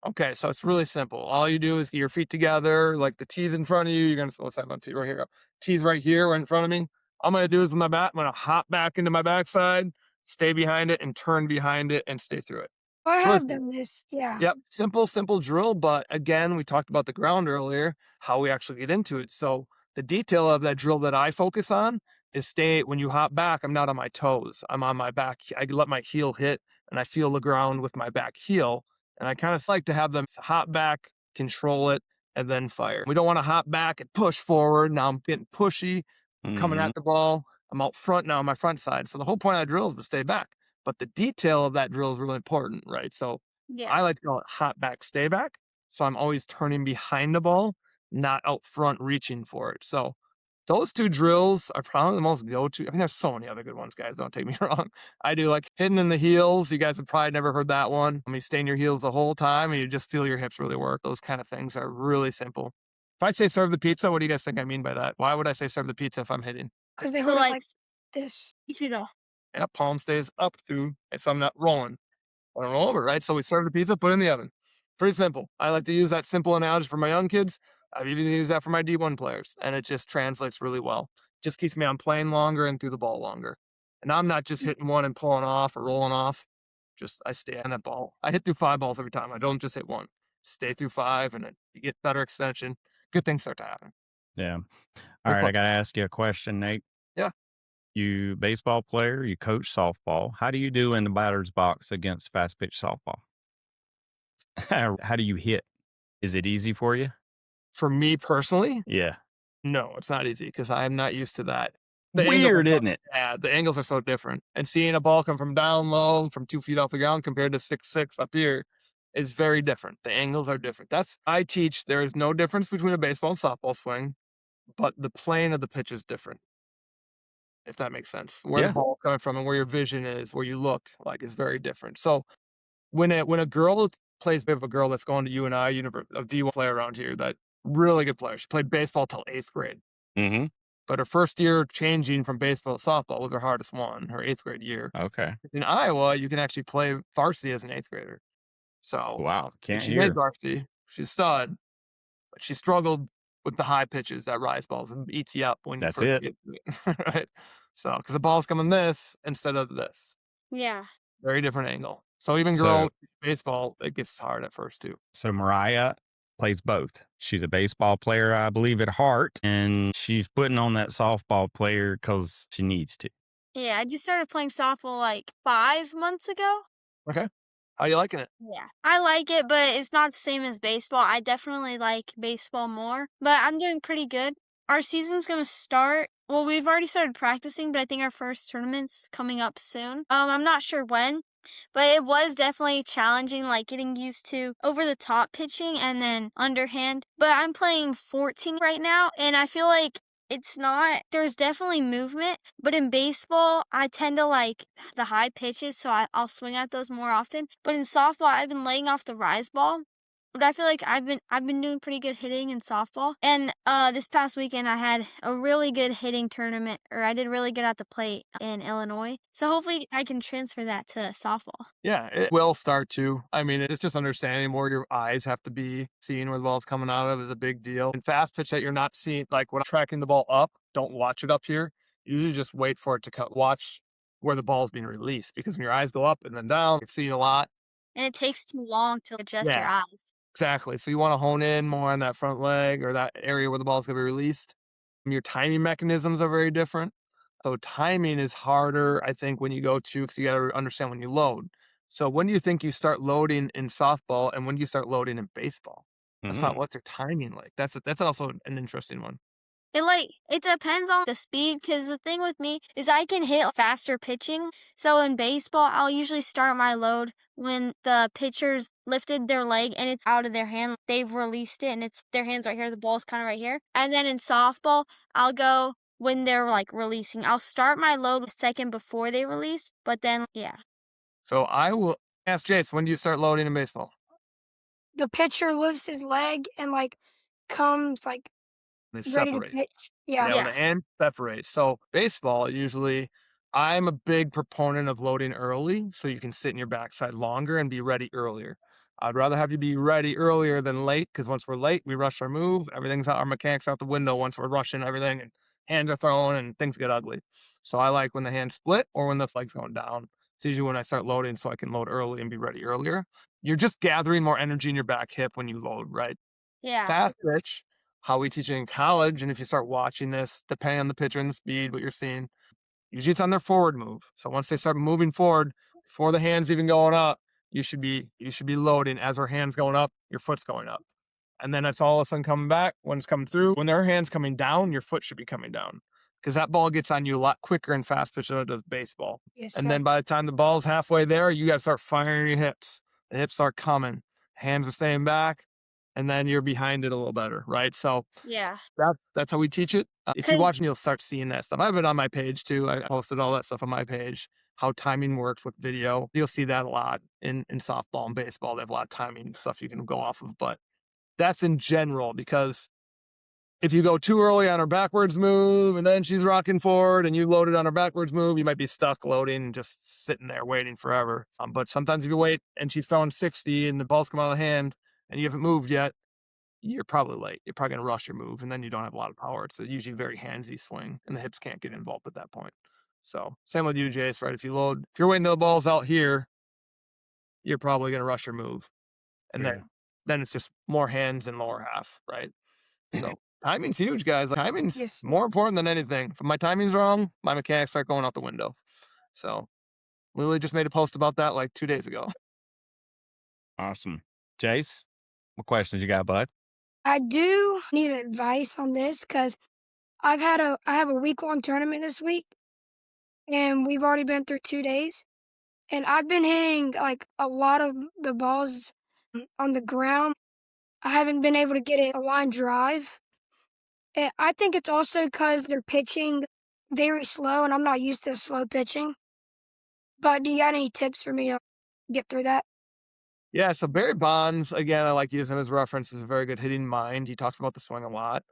D: Okay, so it's really simple. All you do is get your feet together, like the tee's in front of you. You're gonna let's have my tee right here. Tee's right here, right in front of me. All I'm gonna do is with my bat, I'm gonna hop back into my backside, stay behind it, and turn behind it and stay through it.
C: I
D: Really
C: have done this. Yeah.
D: Yep. Simple drill. But again, we talked about the ground earlier, how we actually get into it. So the detail of that drill that I focus on is when you hop back, I'm not on my toes. I'm on my back. I let my heel hit and I feel the ground with my back heel. And I kind of like to have them hop back, control it, and then fire. We don't want to hop back and push forward. Now I'm getting pushy, coming
A: Mhm.
D: at the ball. I'm out front now on my front side. So the whole point of that drill is to stay back. But the detail of that drill is really important, right? So
B: Yeah.
D: I like to call it hop back, stay back. So I'm always turning behind the ball, not out front reaching for it. So those two drills are probably the most go-to. I mean, there's so many other good ones, guys. Don't take me wrong. I do like hitting in the heels. You guys have probably never heard that one. I mean, stay in your heels the whole time and you just feel your hips really work. Those kind of things are really simple. If I say serve the pizza, what do you guys think I mean by that? Why would I say serve the pizza if I'm hitting?
C: Because they
B: So
C: hold it
B: like,
C: like this.
B: you know,
D: Yeah, palm stays up through, and so I'm not rolling. I don't roll over, right? So we serve the pizza, put it in the oven. Pretty simple. I like to use that simple analogy for my young kids. I've even used that for my D1 players, and it just translates really well. Just keeps me on plane longer and through the ball longer. And I'm not just hitting one and pulling off or rolling off. Just I stay on that ball. I hit through 5 balls every time. I don't just hit one. Stay through 5, and then you get better extension. Good things start to happen.
A: Yeah. All
D: Good
A: right. I
D: question.
A: got to ask you a question, Nate.
D: Yeah.
A: You baseball player, you coach softball. How do you do in the batter's box against fast pitch softball? How do you hit? Is it easy for you?
D: For me personally,
A: Yeah.
D: no, it's not easy because I am not used to that. The angles
A: Weird,
D: are so,
A: isn't it?
D: yeah, the angles are so different. And seeing a ball come from down low, from 2 feet off the ground compared to 6'6" up here is very different. The angles are different. I teach there is no difference between a baseball and softball swing, but the plane of the pitch is different, if that makes sense. Where the
A: Yeah.
D: ball coming from and where your vision is, where you look, like is very different. So when a girl plays, we have a girl that's going to UNI, a D1 player around here, that really good player. She played baseball till 8th grade.
A: Mm-hmm.
D: But her first year changing from baseball to softball was her hardest one, her 8th grade year.
A: Okay.
D: In Iowa, you can actually play varsity as an 8th grader. So
A: Wow. Can't
D: she made
A: hear.
D: varsity. She's a stud, but she struggled with the high pitches, that rise balls, and eats you up when you
A: That's
D: first
A: it.
D: get to it. Right? So, because the ball's coming this instead of this.
B: yeah.
D: Very different angle. So even
A: So,
D: girls baseball, it gets hard at first too.
A: so Mariah, plays both. She's a baseball player, I believe, at heart, and she's putting on that softball player because she needs to.
B: Yeah, I just started playing softball like 5 months ago.
D: Okay. How you liking it?
B: Yeah. I like it, but it's not the same as baseball. I definitely like baseball more, but I'm doing pretty good. Our season's gonna start. Well, we've already started practicing, but I think our first tournament's coming up soon. I'm not sure when, but it was definitely challenging, like getting used to over the top pitching and then underhand. But I'm playing 14 right now, and I feel like it's not, there's definitely movement, but in baseball, I tend to like the high pitches, so I'll swing at those more often. But in softball, I've been laying off the rise ball. But I feel like I've been doing pretty good hitting in softball. And this past weekend I had a really good hitting tournament, or I did really good at the plate in Illinois. So hopefully I can transfer that to softball.
D: Yeah, it will start to. I mean, it's just understanding more your eyes have to be seeing where the ball's coming out of is a big deal. And fast pitch that you're not seeing, like when I'm tracking the ball up, don't watch it up here. Usually just wait for it to cut. Watch where the ball is being released because when your eyes go up and then down, you're seeing a lot.
B: And it takes too long to adjust your
D: Yeah.
B: eyes.
D: Exactly. So you want to hone in more on that front leg or that area where the ball is going to be released. Your timing mechanisms are very different. So timing is harder, I think, when you go to because you got to understand when you load. So when do you think you start loading in softball and when do you start loading in baseball? That's not what's your timing like. That's also an interesting one.
B: It depends on the speed, because the thing with me is I can hit faster pitching. So in baseball, I'll usually start my load when the pitcher's lifted their leg and it's out of their hand. They've released it and it's their hands right here. The ball's kind of right here. And then in softball, I'll go when they're like releasing. I'll start my load a second before they release, but then, yeah.
D: So I will ask Jace, when do you start loading in baseball?
C: The pitcher lifts his leg and like comes like
D: They
C: ready to
D: separate.
C: pitch.
D: Yeah,
C: Yeah.
D: when the hand separates. So baseball, usually I'm a big proponent of loading early so you can sit in your backside longer and be ready earlier. I'd rather have you be ready earlier than late because once we're late, we rush our move. Everything's out, our mechanics out the window once we're rushing everything and hands are thrown and things get ugly. So I like when the hands split or when the flag's going down. It's usually when I start loading so I can load early and be ready earlier. You're just gathering more energy in your back hip when you load, right?
B: Yeah.
D: Fast pitch, how we teach it in college, and if you start watching this, depending on the pitcher and the speed, what you're seeing, usually it's on their forward move. So once they start moving forward, before the hands even going up, you should be loading as our hands going up, your foot's going up. And then it's all of a sudden coming back when it's coming through. When their hands coming down, your foot should be coming down. Because that ball gets on you a lot quicker in fast pitch than it does baseball.
C: Yes,
D: And
C: sir.
D: then by the time the ball's halfway there, you got to start firing your hips. The hips start coming. Hands are staying back. And then you're behind it a little better, right? So
B: Yeah.
D: that's how we teach it. If you
B: 'Cause-
D: watch, you'll start seeing that stuff. I have it on my page too. I posted all that stuff on my page. How timing works with video. You'll see that a lot in softball and baseball. They have a lot of timing stuff you can go off of, but that's in general because if you go too early on her backwards move and then she's rocking forward and you loaded on her backwards move, you might be stuck loading, just sitting there waiting forever. But sometimes if you wait and she's throwing 60 and the ball's come out of the hand and you haven't moved yet, you're probably late. You're probably going to rush your move and then you don't have a lot of power. It's a usually very handsy swing and the hips can't get involved at that point. So same with you, Jace, right? If you're waiting till the ball's out here, you're probably going to rush your move. And then it's just more hands and lower half, right? So timing's huge, guys. Timing's
C: Yes.
D: more important than anything. If my timing's wrong, my mechanics start going out the window. So Lily just made a post about that like 2 days ago.
A: Awesome. Jace, what questions you got, bud?
C: I do need advice on this because I have a week-long tournament this week, and we've already been through 2 days, and I've been hitting like a lot of the balls on the ground. I haven't been able to get a line drive. And I think it's also because they're pitching very slow, and I'm not used to slow pitching. But do you got any tips for me to get through that?
D: Yeah, so Barry Bonds, again, I like using him as reference, is a very good hitting mind. He talks about the swing a lot.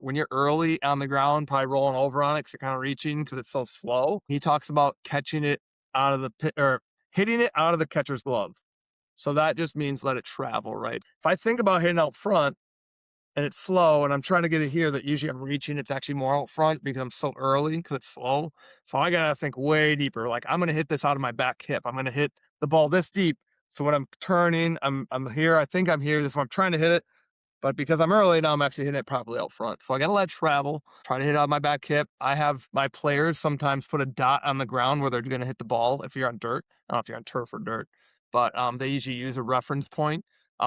D: When you're early on the ground, probably rolling over on it because you're kind of reaching because it's so slow. He talks about catching it out of the pit or hitting it out of the catcher's glove. So that just means let it travel, right? If I think about hitting out front and it's slow and I'm trying to get it here, that usually I'm reaching, it's actually more out front because I'm so early because it's slow. So I got to think way deeper. Like I'm going to hit this out of my back hip. I'm going to hit the ball this deep. So when I'm turning, I'm here. I think I'm here. This is where I'm trying to hit it. But because I'm early now, I'm actually hitting it properly out front. So I got to let it travel, try to hit it on my back hip. I have my players sometimes put a dot on the ground where they're going to hit the ball if you're on dirt. I don't know if you're on turf or dirt, but they usually use a reference point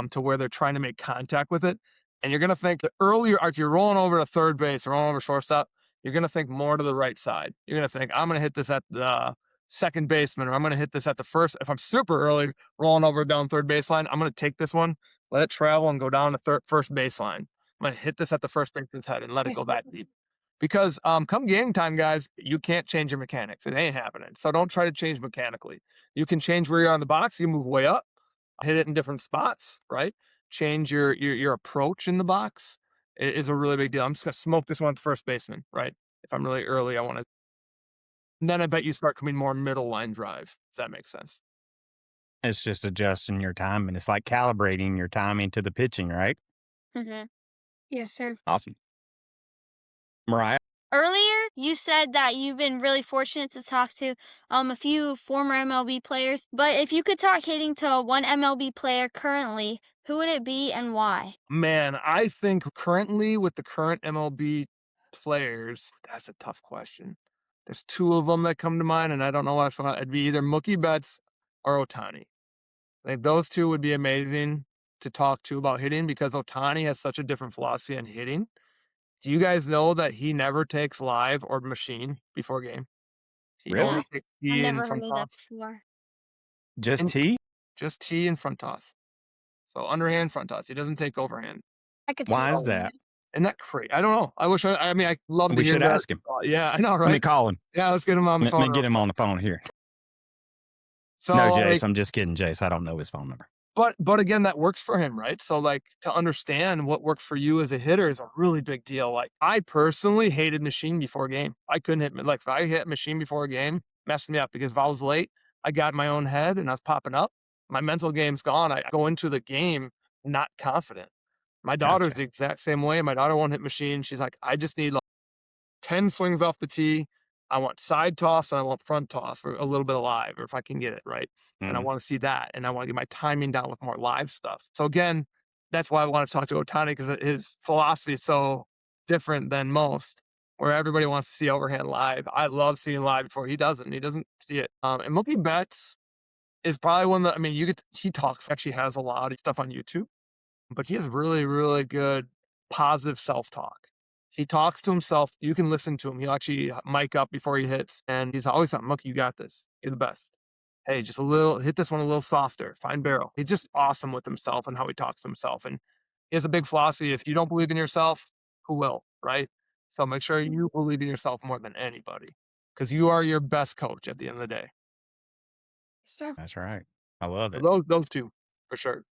D: to where they're trying to make contact with it. And you're going to think the earlier, if you're rolling over to third base or rolling over shortstop, you're going to think more to the right side. You're going to think, I'm going to hit this at the second baseman, or I'm going to hit this at the first. If I'm super early rolling over down third baseline, I'm going to take this one, let it travel and go down to first baseline. I'm going to hit this at the first baseman's head and let it go that deep. Because come game time, guys, you can't change your mechanics. It ain't happening. So don't try to change mechanically. You can change where you're on the box. You move way up, hit it in different spots, right? Change your approach in the box is a really big deal. I'm just going to smoke this one at the first baseman, right? If I'm really early, I want to. And then I bet you start coming more middle line drive, if that makes sense.
A: It's just adjusting your time, and it's like calibrating your timing to the pitching, right?
B: Mm-hmm.
C: Yes, sir.
A: Awesome. Mariah?
B: Earlier, you said that you've been really fortunate to talk to a few former MLB players. But if you could talk hitting to one MLB player currently, who would it be and why?
D: Man, I think currently with the current MLB players, that's a tough question. There's two of them that come to mind, and I don't know which one. It'd be either Mookie Betts or Ohtani. I think those two would be amazing to talk to about hitting because Ohtani has such a different philosophy on hitting. Do you guys know that he never takes live or machine before game? He
A: Really?
D: only takes
B: I've
D: tee and
B: never heard
D: front
B: of that
D: toss.
B: before.
A: Just
D: And
A: T?
D: just tee and front toss. So underhand front toss. He doesn't take overhand.
C: I could see
A: Why is
C: that.
A: that?
D: Isn't that crazy? I don't know. I wish I mean, I love to
A: We
D: hear
A: should
D: that.
A: ask him.
D: Yeah, I know,
A: Let me
D: right?
A: call him.
D: Yeah, let's get him on the
A: Let
D: phone.
A: me get him on the phone here.
D: So,
A: No,
D: like,
A: Jace, I'm just kidding, Jace. I don't know his phone number.
D: but again, that works for him, right? So, like, to understand what works for you as a hitter is a really big deal. Like, I personally hated machine before a game. I couldn't hit, like, if I hit machine before a game, messed me up because if I was late, I got in my own head and I was popping up. My mental game's gone. I go into the game not confident. My daughter's
A: Gotcha.
D: the exact same way. My daughter won't hit machine. She's like, I just need like 10 swings off the tee. I want side toss and I want front toss or a little bit of live, or if I can get it right. And I
A: Mhm.
D: want to see that. And I want to get my timing down with more live stuff. So again, that's why I want to talk to Ohtani because his philosophy is so different than most, where everybody wants to see overhand live. I love seeing live before he doesn't. He doesn't see it. And Mookie Betts is probably one that, I mean, he talks, actually has a lot of stuff on YouTube, but he has really, really good positive self-talk. He talks to himself. You can listen to him. He'll actually mic up before he hits, and he's always like, "Look, you got this. You're the best. Hey, just a little, hit this one a little softer. Fine barrel." He's just awesome with himself and how he talks to himself. And he has a big philosophy. If you don't believe in yourself, who will, right? So make sure you believe in yourself more than anybody because you are your best coach at the end of the day.
C: Sir.
A: That's right. I love
D: So
A: it.
D: those two, for sure.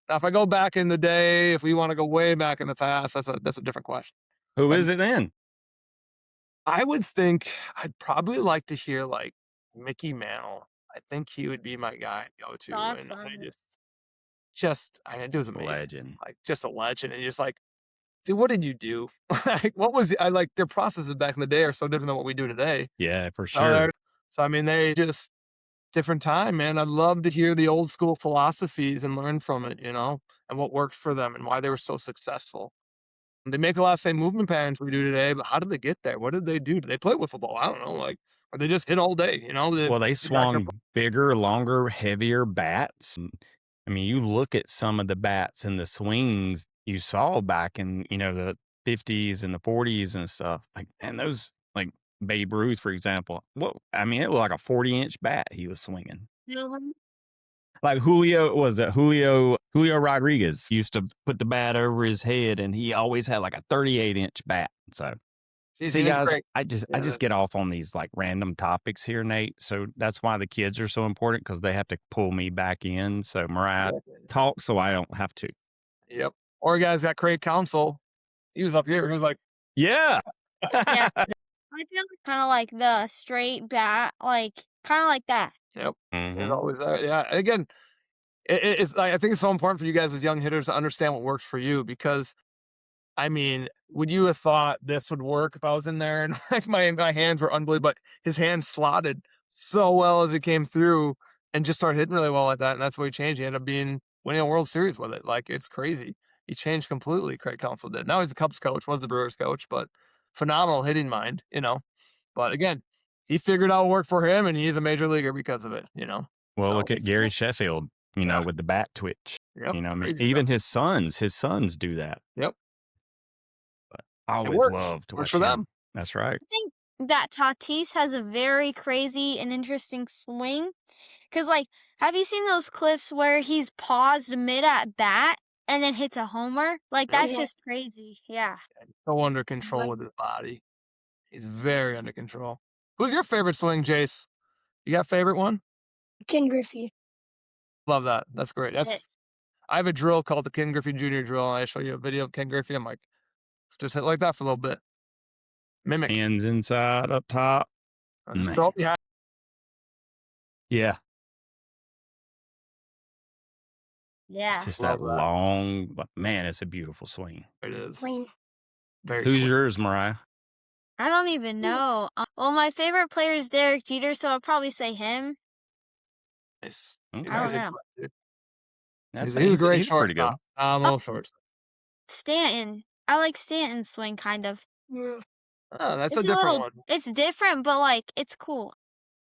D: Now, if I go back in the day, if we want to go way back in the past, that's a different question.
A: Who
D: But
A: is it then?
D: I would think I'd probably like to hear like Mickey Mantle. I think he would be my guy to go to, and I
B: Awesome.
D: I mean, it was amazing,
A: Legend.
D: like just a legend. And just like, dude, what did you do? Like, what was I like? Their processes back in the day are so different than what we do today.
A: Yeah, for
D: So,
A: sure.
D: so I mean, they just different time, man. I'd love to hear the old school philosophies and learn from it, and what worked for them and why they were so successful. They make a lot of same movement patterns we do today, but how did they get there? What did they do? Did they play wiffle ball? I don't know. Like, or they just hit all day,
A: Well, they
D: they got their-
A: swung bigger, longer, heavier bats. I mean, you look at some of the bats and the swings you saw back in, the 50s and the 40s and stuff. Like, and those, like Babe Ruth, for example. Well, I mean, it looked like a 40-inch bat he was swinging.
B: Mhm.
A: Like Julio Rodriguez used to put the bat over his head, and he always had like a 38-inch bat. So,
D: He's
A: see, guys,
D: great.
A: I just get off on these like random topics here, Nate. So that's why the kids are so important because they have to pull me back in. So Mariah, talk so I don't have to.
D: Yep. Or guys got Craig Counsell. He was up here. He was like,
A: Yeah.
B: Yeah. I feel kind of like the straight bat, like kind of like that.
D: yep.
A: Mhm.
D: He's always there. Yeah. Again, it's like, I think it's so important for you guys as young hitters to understand what works for you because I mean, would you have thought this would work if I was in there and like my hands were unbelievable, but his hands slotted so well as it came through and just started hitting really well like that. And that's what he changed. He ended up winning a World Series with it. Like it's crazy. He changed completely, Craig Counsell did. Now he's the Cubs coach, was the Brewers coach, but phenomenal hitting mind, you know. But again, he figured out what worked for him, and he's a major leaguer because of it, you know.
A: Well,
D: So
A: look at Gary Sheffield, you know,
D: yeah,
A: with the bat twitch.
D: yep,
A: You know, I mean,
D: crazy
A: even
D: stuff.
A: his sons do that.
D: Yep,
A: But I
D: it
A: always
D: works.
A: loved to
D: Works
A: watch
D: for
A: him.
D: them.
A: That's right.
B: I think that Tatis has a very crazy and interesting swing. Cause like, have you seen those clips where he's paused mid at bat and then hits a homer? Like
D: Yep.
B: that's
C: Yeah.
B: just crazy. Yeah.
D: So under control with his body. He's very under control. Who's your favorite swing, Jace? You got a favorite one?
C: Ken Griffey.
D: Love that. That's great.
B: It-
D: I have a drill called the Ken Griffey Jr. drill, and I show you a video of Ken Griffey. I'm like, let's just hit like that for a little bit. Mimic.
A: Hands inside, up top.
D: Just
A: Man.
D: throw it behind.
A: Yeah.
B: Yeah.
A: It's just
D: Love
A: that
D: that.
A: long, but man, it's a beautiful swing.
D: It is.
C: Clean.
D: Very
A: Who's
D: clean.
A: yours, Mariah?
B: I don't even know. Well, my favorite player is Derek Jeter, so I'll probably say him.
D: Nice.
A: Okay.
B: I don't know.
A: That's
D: He's a great
A: he's pretty good.
D: shortstop. Phenomenal shortstop.
B: Stanton. I like Stanton's swing kind of.
C: Yeah.
D: Oh, that's
B: It's
D: a different
B: little,
D: one.
B: it's different, but like it's cool.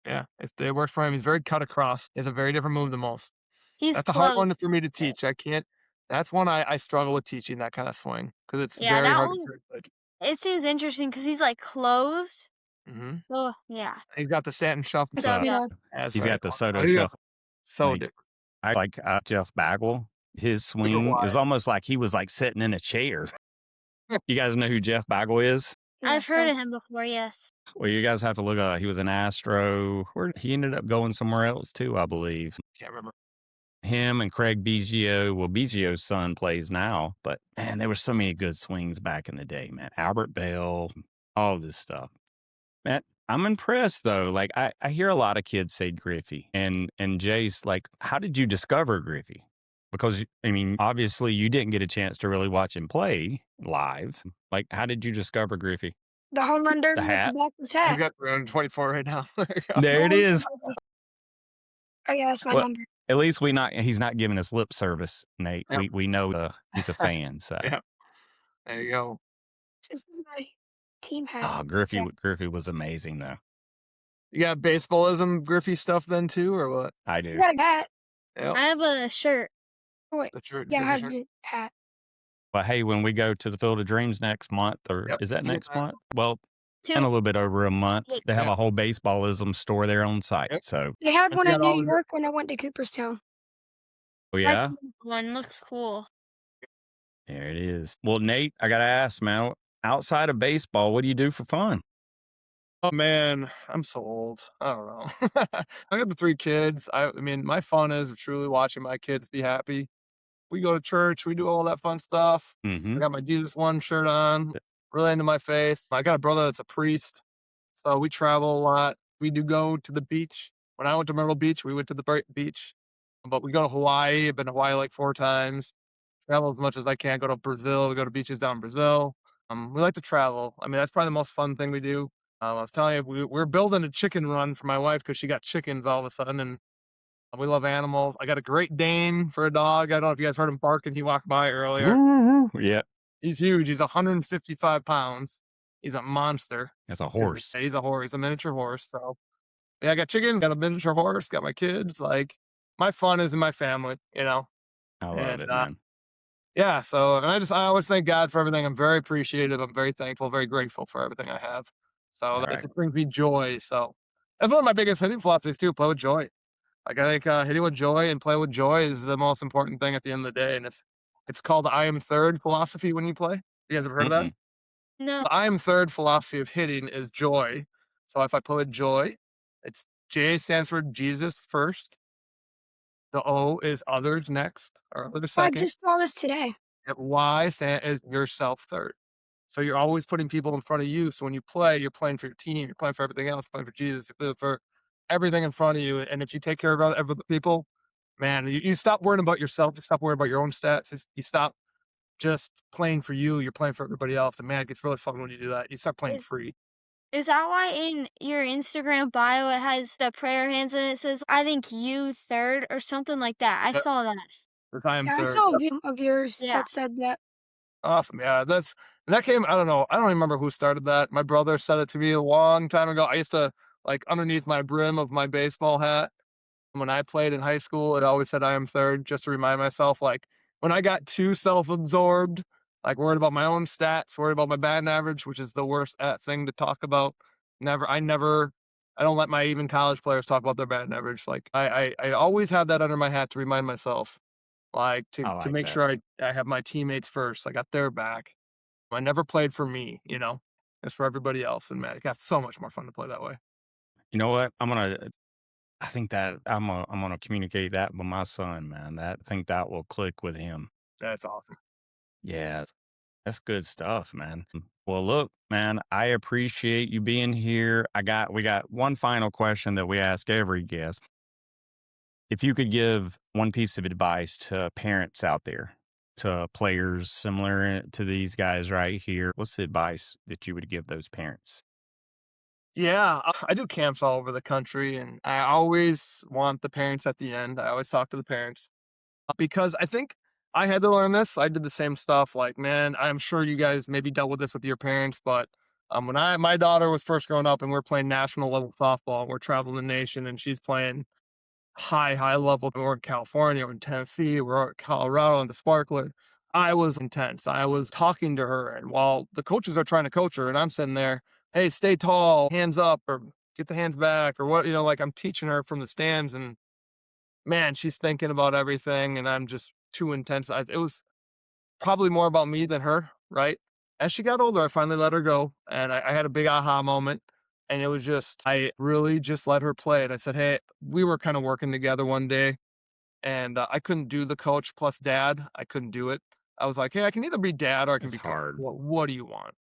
D: Yeah, it works for him. He's very cut across. He has a very different move than most.
B: He's
D: That's a
B: close.
D: hard one for me to teach. I can't. That's one I struggle with teaching, that kind of swing, because it's
B: Yeah,
D: very
B: that
D: hard
B: one,
D: to translate.
B: it seems interesting because he's like closed.
D: Mm-hmm.
B: Oh, yeah.
D: He's got the Stanton shuffle.
C: It's
B: So, yeah.
A: He's got the Soto
D: He's got-
A: shuffle.
D: So
A: Like,
D: different.
A: I like Jeff Bagwell. His swing, it was almost like he was like sitting in a chair. You guys know who Jeff Bagwell is?
B: I've heard of him before, yes.
A: Well, you guys have to look up. He was an Astro. Where he ended up going somewhere else too, I believe.
D: Can't remember.
A: Him and Craig Biggio. Well, Biggio's son plays now, but man, there were so many good swings back in the day, man. Albert Bell, all this stuff. Man, I'm impressed though. Like I hear a lot of kids say Griffey and Jace, like, how did you discover Griffey? Because I mean, obviously you didn't get a chance to really watch him play live. Like, how did you discover Griffey?
C: The home run derby with
A: hat?
C: the backwards
D: He's
C: hat.
D: got around 24 right now. There you go.
A: There it is.
C: Oh yeah, that's my
A: Well,
C: number.
A: At least he's not giving us lip service, Nate.
D: Yep.
A: We know he's a fan. So
D: Yeah. There you go.
C: This is my team hat.
A: oh, Griffey was amazing though.
D: You got baseballism Griffey stuff then too, or what?
A: I
C: I
A: do.
C: got a hat.
D: Yep.
B: I have a shirt.
C: Oh, wait.
D: That's your,
C: Yeah, I
D: your
C: have
D: shirt.
C: the hat.
A: But hey, when we go to the Field of Dreams next month, or
D: Yep.
A: is that
D: You get
A: next
D: that.
A: month? Well,
B: Two.
A: in a little bit over a month, they have
D: Yeah.
A: a whole baseballism store there on site.
D: Yep.
A: So,
C: They had
D: And
C: one
D: we
C: in
D: got all
C: New
D: the-
C: York when I went to Cooperstown.
A: oh
B: I've
A: yeah,
B: seen one. Looks cool.
A: there it is. Well, Nate, I gotta ask, man. Outside of baseball, what do you do for fun?
D: Oh man, I'm so old. I don't know. I got the 3 kids. I mean, my fun is truly watching my kids be happy. We go to church. We do all that fun stuff.
A: Mm-hmm.
D: I got my Jesus One shirt on. Really into my faith. I got a brother that's a priest, so we travel a lot. We do go to the beach. When I went to Myrtle Beach, we went to the beach. But we go to Hawaii. I've been to Hawaii like 4 times. Travel as much as I can. Go to Brazil. We go to beaches down in Brazil. We like to travel. I mean, that's probably the most fun thing we do. I was telling you, we're building a chicken run for my wife because she got chickens all of a sudden, and we love animals. I got a Great Dane for a dog. I don't know if you guys heard him barking. He walked by earlier.
A: Yeah,
D: He's huge. He's 155 pounds. He's a monster.
A: that's a horse.
D: Yeah, he's a horse. He's a miniature horse. So, yeah, I got chickens, got a miniature horse, got my kids. Like, my fun is in my family, you know?
A: I love
D: And,
A: it, man.
D: Yeah, so, and I always thank God for everything. I'm very appreciative. I'm very thankful, very grateful for everything I have. So,
A: All
D: that
A: right.
D: just brings me joy. So, that's one of my biggest hitting philosophies, too, play with joy. Like, I think hitting with joy and play with joy is the most important thing at the end of the day. And if it's called the I am third philosophy when you play. You guys ever heard of that?
A: Mm-mm.
B: No.
D: The I am third philosophy of hitting is joy. So if I put with joy, it's J stands for Jesus first. The O is others next, or others
C: I
D: second.
C: just saw this today.
D: And Y is yourself third. So you're always putting people in front of you. So when you play, you're playing for your team, you're playing for everything else, playing for Jesus, you're playing for everything in front of you. And if you take care of other people, man, you stop worrying about yourself, you stop worrying about your own stats, you stop just playing for you, you're playing for everybody else. And man, it gets really fun when you do that. You start playing free.
B: Is that why in your Instagram bio it has the prayer hands and it says, I think you third or something like that? I
D: Yep.
B: saw that.
D: 'cause I am
C: Yeah, I
D: third.
C: saw a
D: Yep.
C: video of yours
B: Yeah.
C: that said that.
D: Awesome. Yeah, that came. I don't know. I don't remember who started that. My brother said it to me a long time ago. I used to like underneath my brim of my baseball hat when I played in high school. It always said I am third, just to remind myself. Like when I got too self-absorbed, like worried about my own stats, worried about my batting average, which is the worst thing to talk about. Never. I don't let my even college players talk about their batting average. Like I always have that under my hat to remind myself, like
A: I
D: to
A: like
D: make
A: that.
D: sure I have my teammates first. I got their back. I never played for me, you know? It's for everybody else, and man, it got so much more fun to play that way.
A: You know what? I think that I'm gonna communicate that with my son, man. I think that will click with him.
D: That's awesome.
A: Yeah, that's good stuff, man. Well, look, man, I appreciate you being here. We got one final question that we ask every guest. If you could give one piece of advice to parents out there, to players similar to these guys right here, what's the advice that you would give those parents?
D: Yeah, I do camps all over the country, and I always want the parents at the end. I always talk to the parents because I think I had to learn this. I did the same stuff. Like, man, I'm sure you guys maybe dealt with this with your parents, but when my daughter was first growing up and we're playing national level softball, and we're traveling the nation, and she's playing high level. We're in California, we're in Tennessee, we're in Colorado and the Sparkler. I was intense. I was talking to her, and while the coaches are trying to coach her, and I'm sitting there, hey, stay tall, hands up, or get the hands back, or what, like I'm teaching her from the stands, and man, she's thinking about everything, and I'm just too intense. It was probably more about me than her, right? As she got older, I finally let her go, and I had a big aha moment. And it was just, I really just let her play. And I said, hey, we were kind of working together one day, and I couldn't do the coach plus dad. I couldn't do it. I was like, hey, I can either be dad or I can
A: It's
D: be coach.
A: hard.
D: What do you want?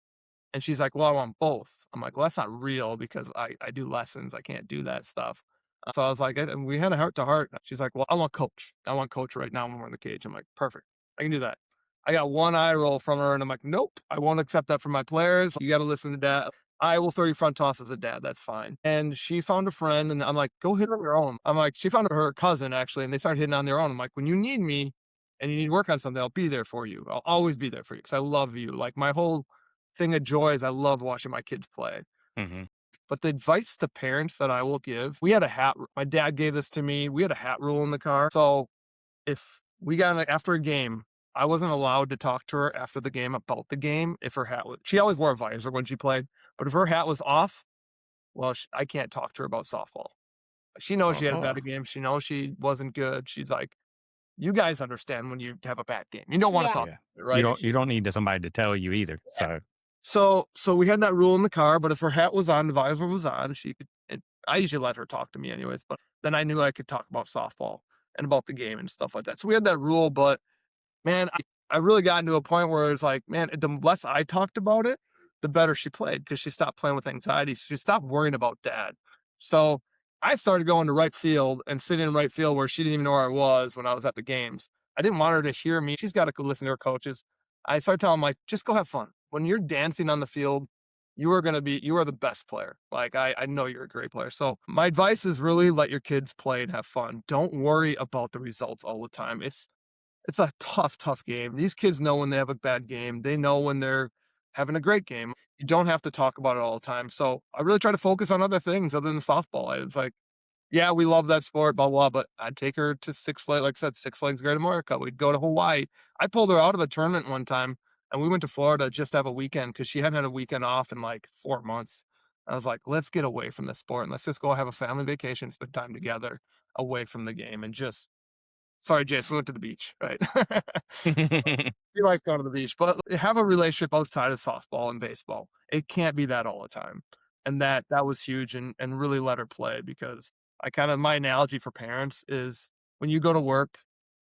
D: And she's like, well, I want both. I'm like, well, that's not real because I do lessons. I can't do that stuff. So I was like, and we had a heart to heart. She's like, well, I want coach. I want coach right now when we're in the cage. I'm like, perfect. I can do that. I got one eye roll from her, and I'm like, nope, I won't accept that from my players. You got to listen to dad. I will throw you front toss as a dad. That's fine. And she found a friend, and I'm like, go hit on your own. I'm like, she found her cousin actually, and they started hitting on their own. I'm like, when you need me and you need to work on something, I'll be there for you. I'll always be there for you because I love you. Like my whole thing of joy is I love watching my kids play.
A: Hmm.
D: But the advice to parents that I will give, we had a hat. My dad gave this to me. We had a hat rule in the car. So if we got after a game, I wasn't allowed to talk to her after the game about the game. If her hat was, she always wore a visor when she played, but if her hat was off, well, I can't talk to her about softball. She knows she had a
A: Oh,
D: bad game. She knows she wasn't good. She's like, you guys understand when you have a bad game. You don't want to
B: Yeah.
D: talk,
A: yeah.
D: right?
A: You don't need somebody to tell you either. So
D: So we had that rule in the car, but if her hat was on, the visor was on, she could. I usually let her talk to me anyways, but then I knew I could talk about softball and about the game and stuff like that. So we had that rule, but man, I really got into a point where it's like, man, the less I talked about it, the better she played because she stopped playing with anxiety. She stopped worrying about dad. So I started going to right field and sitting in right field where she didn't even know where I was when I was at the games. I didn't want her to hear me. She's got to go listen to her coaches. I started telling them, like, just go have fun. When you're dancing on the field, you are the best player. Like, I know you're a great player. So my advice is really let your kids play and have fun. Don't worry about the results all the time. It's a tough game. These kids know when they have a bad game. They know when they're having a great game. You don't have to talk about it all the time. So I really try to focus on other things other than softball. I was like, yeah, we love that sport, blah, blah, but I'd take her to Six Flags, like I said, Six Flags Great America. We'd go to Hawaii. I pulled her out of a tournament one time, and we went to Florida just to have a weekend because she hadn't had a weekend off in like 4 months. I was like, let's get away from this sport and let's just go have a family vacation, spend time together away from the game and just sorry, Jason, we went to the beach, right? We like going to the beach, but have a relationship outside of softball and baseball. It can't be that all the time. And that was huge and really let her play because my analogy for parents is when you go to work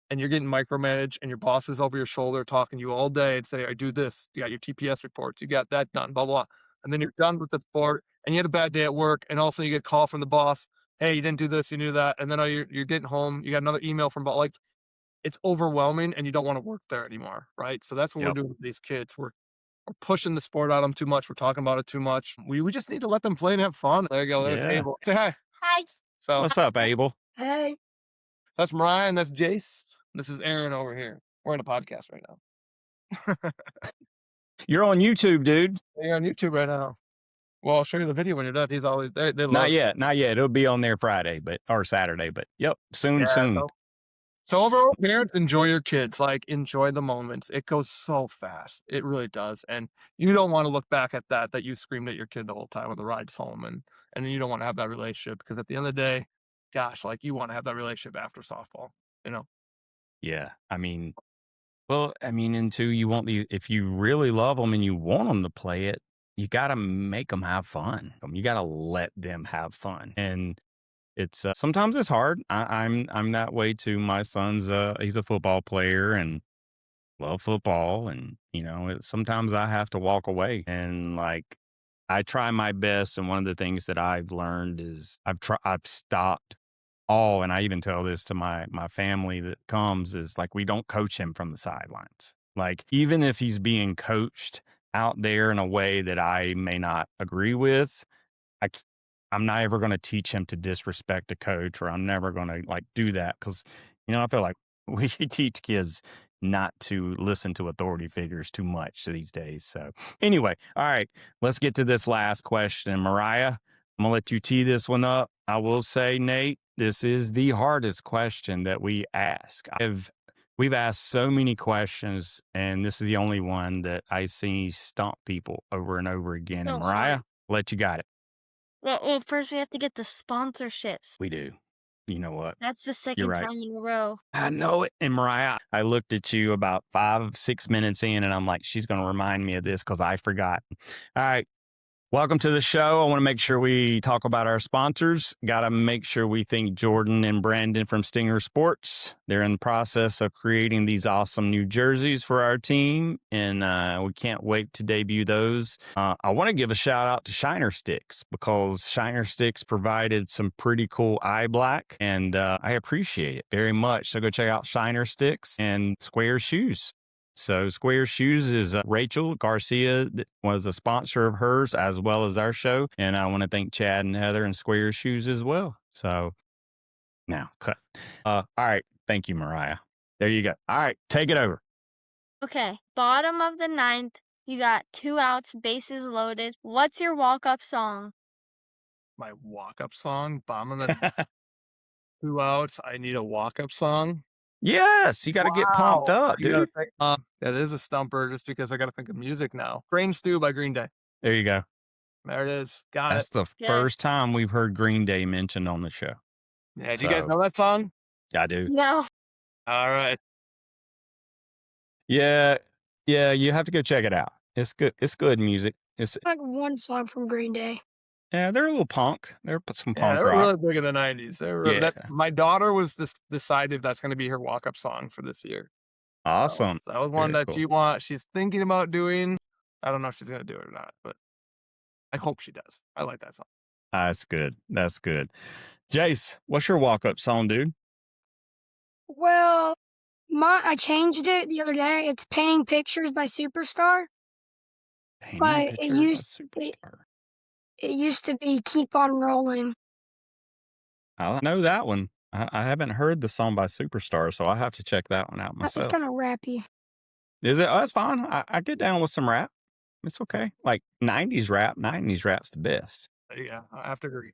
D: and you're getting micromanaged and your boss is over your shoulder talking to you all day and say, I do this, you got your TPS reports, you got that done, blah, blah. And then you're done with the sport and you had a bad day at work and also you get a call from the boss, hey, you didn't do this, you knew that. And then you're getting home, you got another email from like it's overwhelming and you don't want to work there anymore, right? So that's what we're
A: yep.
D: doing with these kids. We're pushing the sport out of them too much. We're talking about it too much. We just need to let them play and have fun. There you go. There's
A: Yeah.
D: Abel. Say hi.
B: Hi.
D: So
A: What's up, Abel?
C: Hey.
D: that's Mariah and that's Jace. This is Aaron over here. We're in a podcast right now.
A: You're on YouTube, dude.
D: You're on YouTube right now. Well, I'll show you the video when you're done. He's always there. They love
A: Not
D: it.
A: yet. Not yet. It'll be on there Friday, or Saturday, but yep. Soon.
D: So overall, parents, enjoy your kids. Like, enjoy the moments. It goes so fast. It really does. And you don't want to look back at that you screamed at your kid the whole time on the rides home. And you don't want to have that relationship because at the end of the day, gosh, like you want to have that relationship after softball, you know?
A: Yeah. And two, you want if you really love them and you want them to play it, you got to make them have fun. You got to let them have fun. And it's sometimes it's hard. I'm that way too. My son's he's a football player and love football, and sometimes I have to walk away, and like I try my best. And one of the things that I've learned is I've stopped and I even tell this to my family that comes, is like, we don't coach him from the sidelines. Like, even if he's being coached out there in a way that I may not agree with, I'm not ever going to teach him to disrespect a coach, or I'm never going to like do that. Cause I feel like we teach kids not to listen to authority figures too much these days. So anyway, all right, let's get to this last question. Mariah, I'm gonna let you tee this one up. I will say, Nate, this is the hardest question that we ask. We've asked so many questions, and this is the only one that I see stump people over and over again.
B: So
A: And Mariah,
B: hard.
A: let you got it.
B: Well, first we have to get the sponsorships.
A: We do. You know what?
B: That's the
A: You're
B: second
A: right.
B: time in a row.
A: I know it. And Mariah, I looked at you about 5-6 minutes in, and I'm like, she's going to remind me of this because I forgot. All right. Welcome to the show. I want to make sure we talk about our sponsors. Got to make sure we thank Jordan and Brandon from Stinger Sports. They're in the process of creating these awesome new jerseys for our team, and we can't wait to debut those. I want to give a shout out to Shiner Sticks, because Shiner Sticks provided some pretty cool eye black, and I appreciate it very much. So go check out Shiner Sticks and Square Shoes. So Square Shoes is Rachel Garcia that was a sponsor of hers as well as our show. And I want to thank Chad and Heather and Square Shoes as well. So now cut. All right. Thank you, Mariah. There you go. All right. Take it over.
B: Okay. Bottom of the ninth, you got 2 outs, bases loaded. What's your walk-up song?
D: My walk-up song, bottom of the 2 outs. I need a walk-up song.
A: Yes, you got to get pumped up, dude.
D: That is a stumper just because I got to think of music now. Grain Stew by Green Day.
A: There you go.
D: There it is. Got
A: That's
D: it.
A: the first time we've heard Green Day mentioned on the show.
D: Yeah, do you guys know that song?
A: I do.
B: No.
D: All right.
A: Yeah, you have to go check it out. It's good. It's good music. It's
C: Like one song from Green Day.
A: Yeah, they're a little punk. They're some
D: Yeah,
A: punk
D: they were
A: rock.
D: really big in the 90s. They were really,
A: Yeah.
D: my daughter was decided that's going to be her walk-up song for this year.
A: Awesome.
D: So that was one
A: Very
D: that
A: cool.
D: she's thinking about doing. I don't know if she's going to do it or not, but I hope she does. I like that song.
A: That's good. That's good. Jace, what's your walk-up song, dude?
C: Well, I changed it the other day. It's Painting Pictures by Superstar.
A: Painting
C: But it
A: Pictures by
C: used-
A: Superstar.
C: It used to be Keep On Rolling.
A: I know that one. I haven't heard the song by Superstar, so I have to check that one out
C: It's
A: myself.
C: kind of rappy.
A: Is it? Oh, that's fine. I get down with some rap. It's okay. Like 90s rap. 90s rap's the best.
D: Yeah, I have to agree.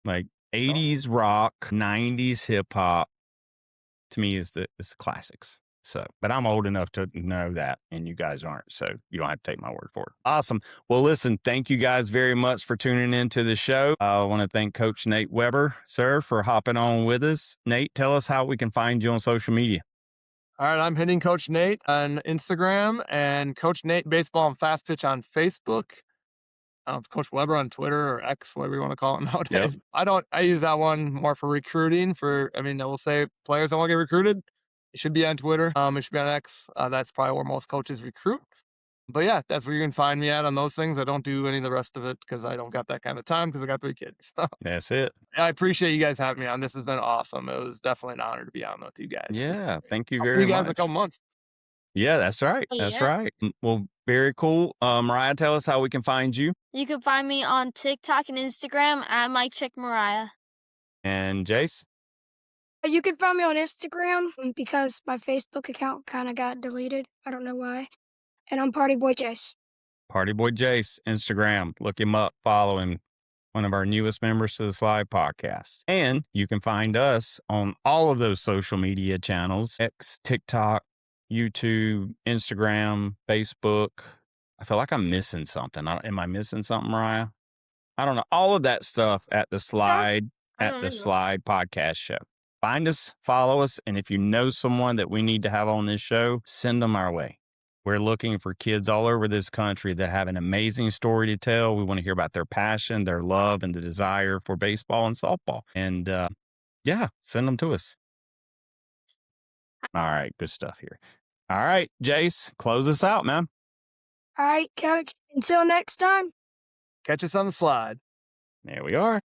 A: Like 80s rock, 90s hip hop, to me is the classics. So, but I'm old enough to know that, and you guys aren't, so you don't have to take my word for it. Awesome. Well, listen, thank you guys very much for tuning into the show. I want to thank Coach Nate Weber, sir, for hopping on with us. Nate, tell us how we can find you on social media.
D: All right, I'm hitting Coach Nate on Instagram and Coach Nate Baseball and Fast Pitch on Facebook. Coach Weber on Twitter or X, whatever you want to call it nowadays.
A: Yep.
D: I use that one more for recruiting. I will say players that want to get recruited, it should be on Twitter. It should be on X. That's probably where most coaches recruit. But yeah, that's where you can find me at on those things. I don't do any of the rest of it because I don't got that kind of time because I got 3 kids. So
A: That's it.
D: I appreciate you guys having me on. This has been awesome. It was definitely an honor to be on with you guys.
A: Yeah, thank you
D: I'll see
A: very
D: you guys in a
A: much.
D: couple months.
A: Yeah, that's right. That's
B: Yes.
A: right. Well, very cool. Mariah, tell us how we can find you.
B: You can find me on TikTok and Instagram at Mike Check Mariah.
A: And Jace?
C: You can find me on Instagram because my Facebook account kind of got deleted. I don't know why. And I'm Party Boy Jace.
A: Party Boy Jace, Instagram. Look him up, follow him. One of our newest members to the Slide podcast. And you can find us on all of those social media channels: X, TikTok, YouTube, Instagram, Facebook. I feel like I'm missing something. Am I missing something, Mariah? I don't know. All of that stuff at the Slide,
B: I
A: at
B: don't
A: the
B: know.
A: Slide podcast show. Find us, follow us, and if you know someone that we need to have on this show, send them our way. We're looking for kids all over this country that have an amazing story to tell. We want to hear about their passion, their love, and the desire for baseball and softball. And yeah, send them to us. All right, good stuff here. All right, Jace, close us out, man.
C: All right, Coach. Until next time.
D: Catch us on the slide.
A: There we are.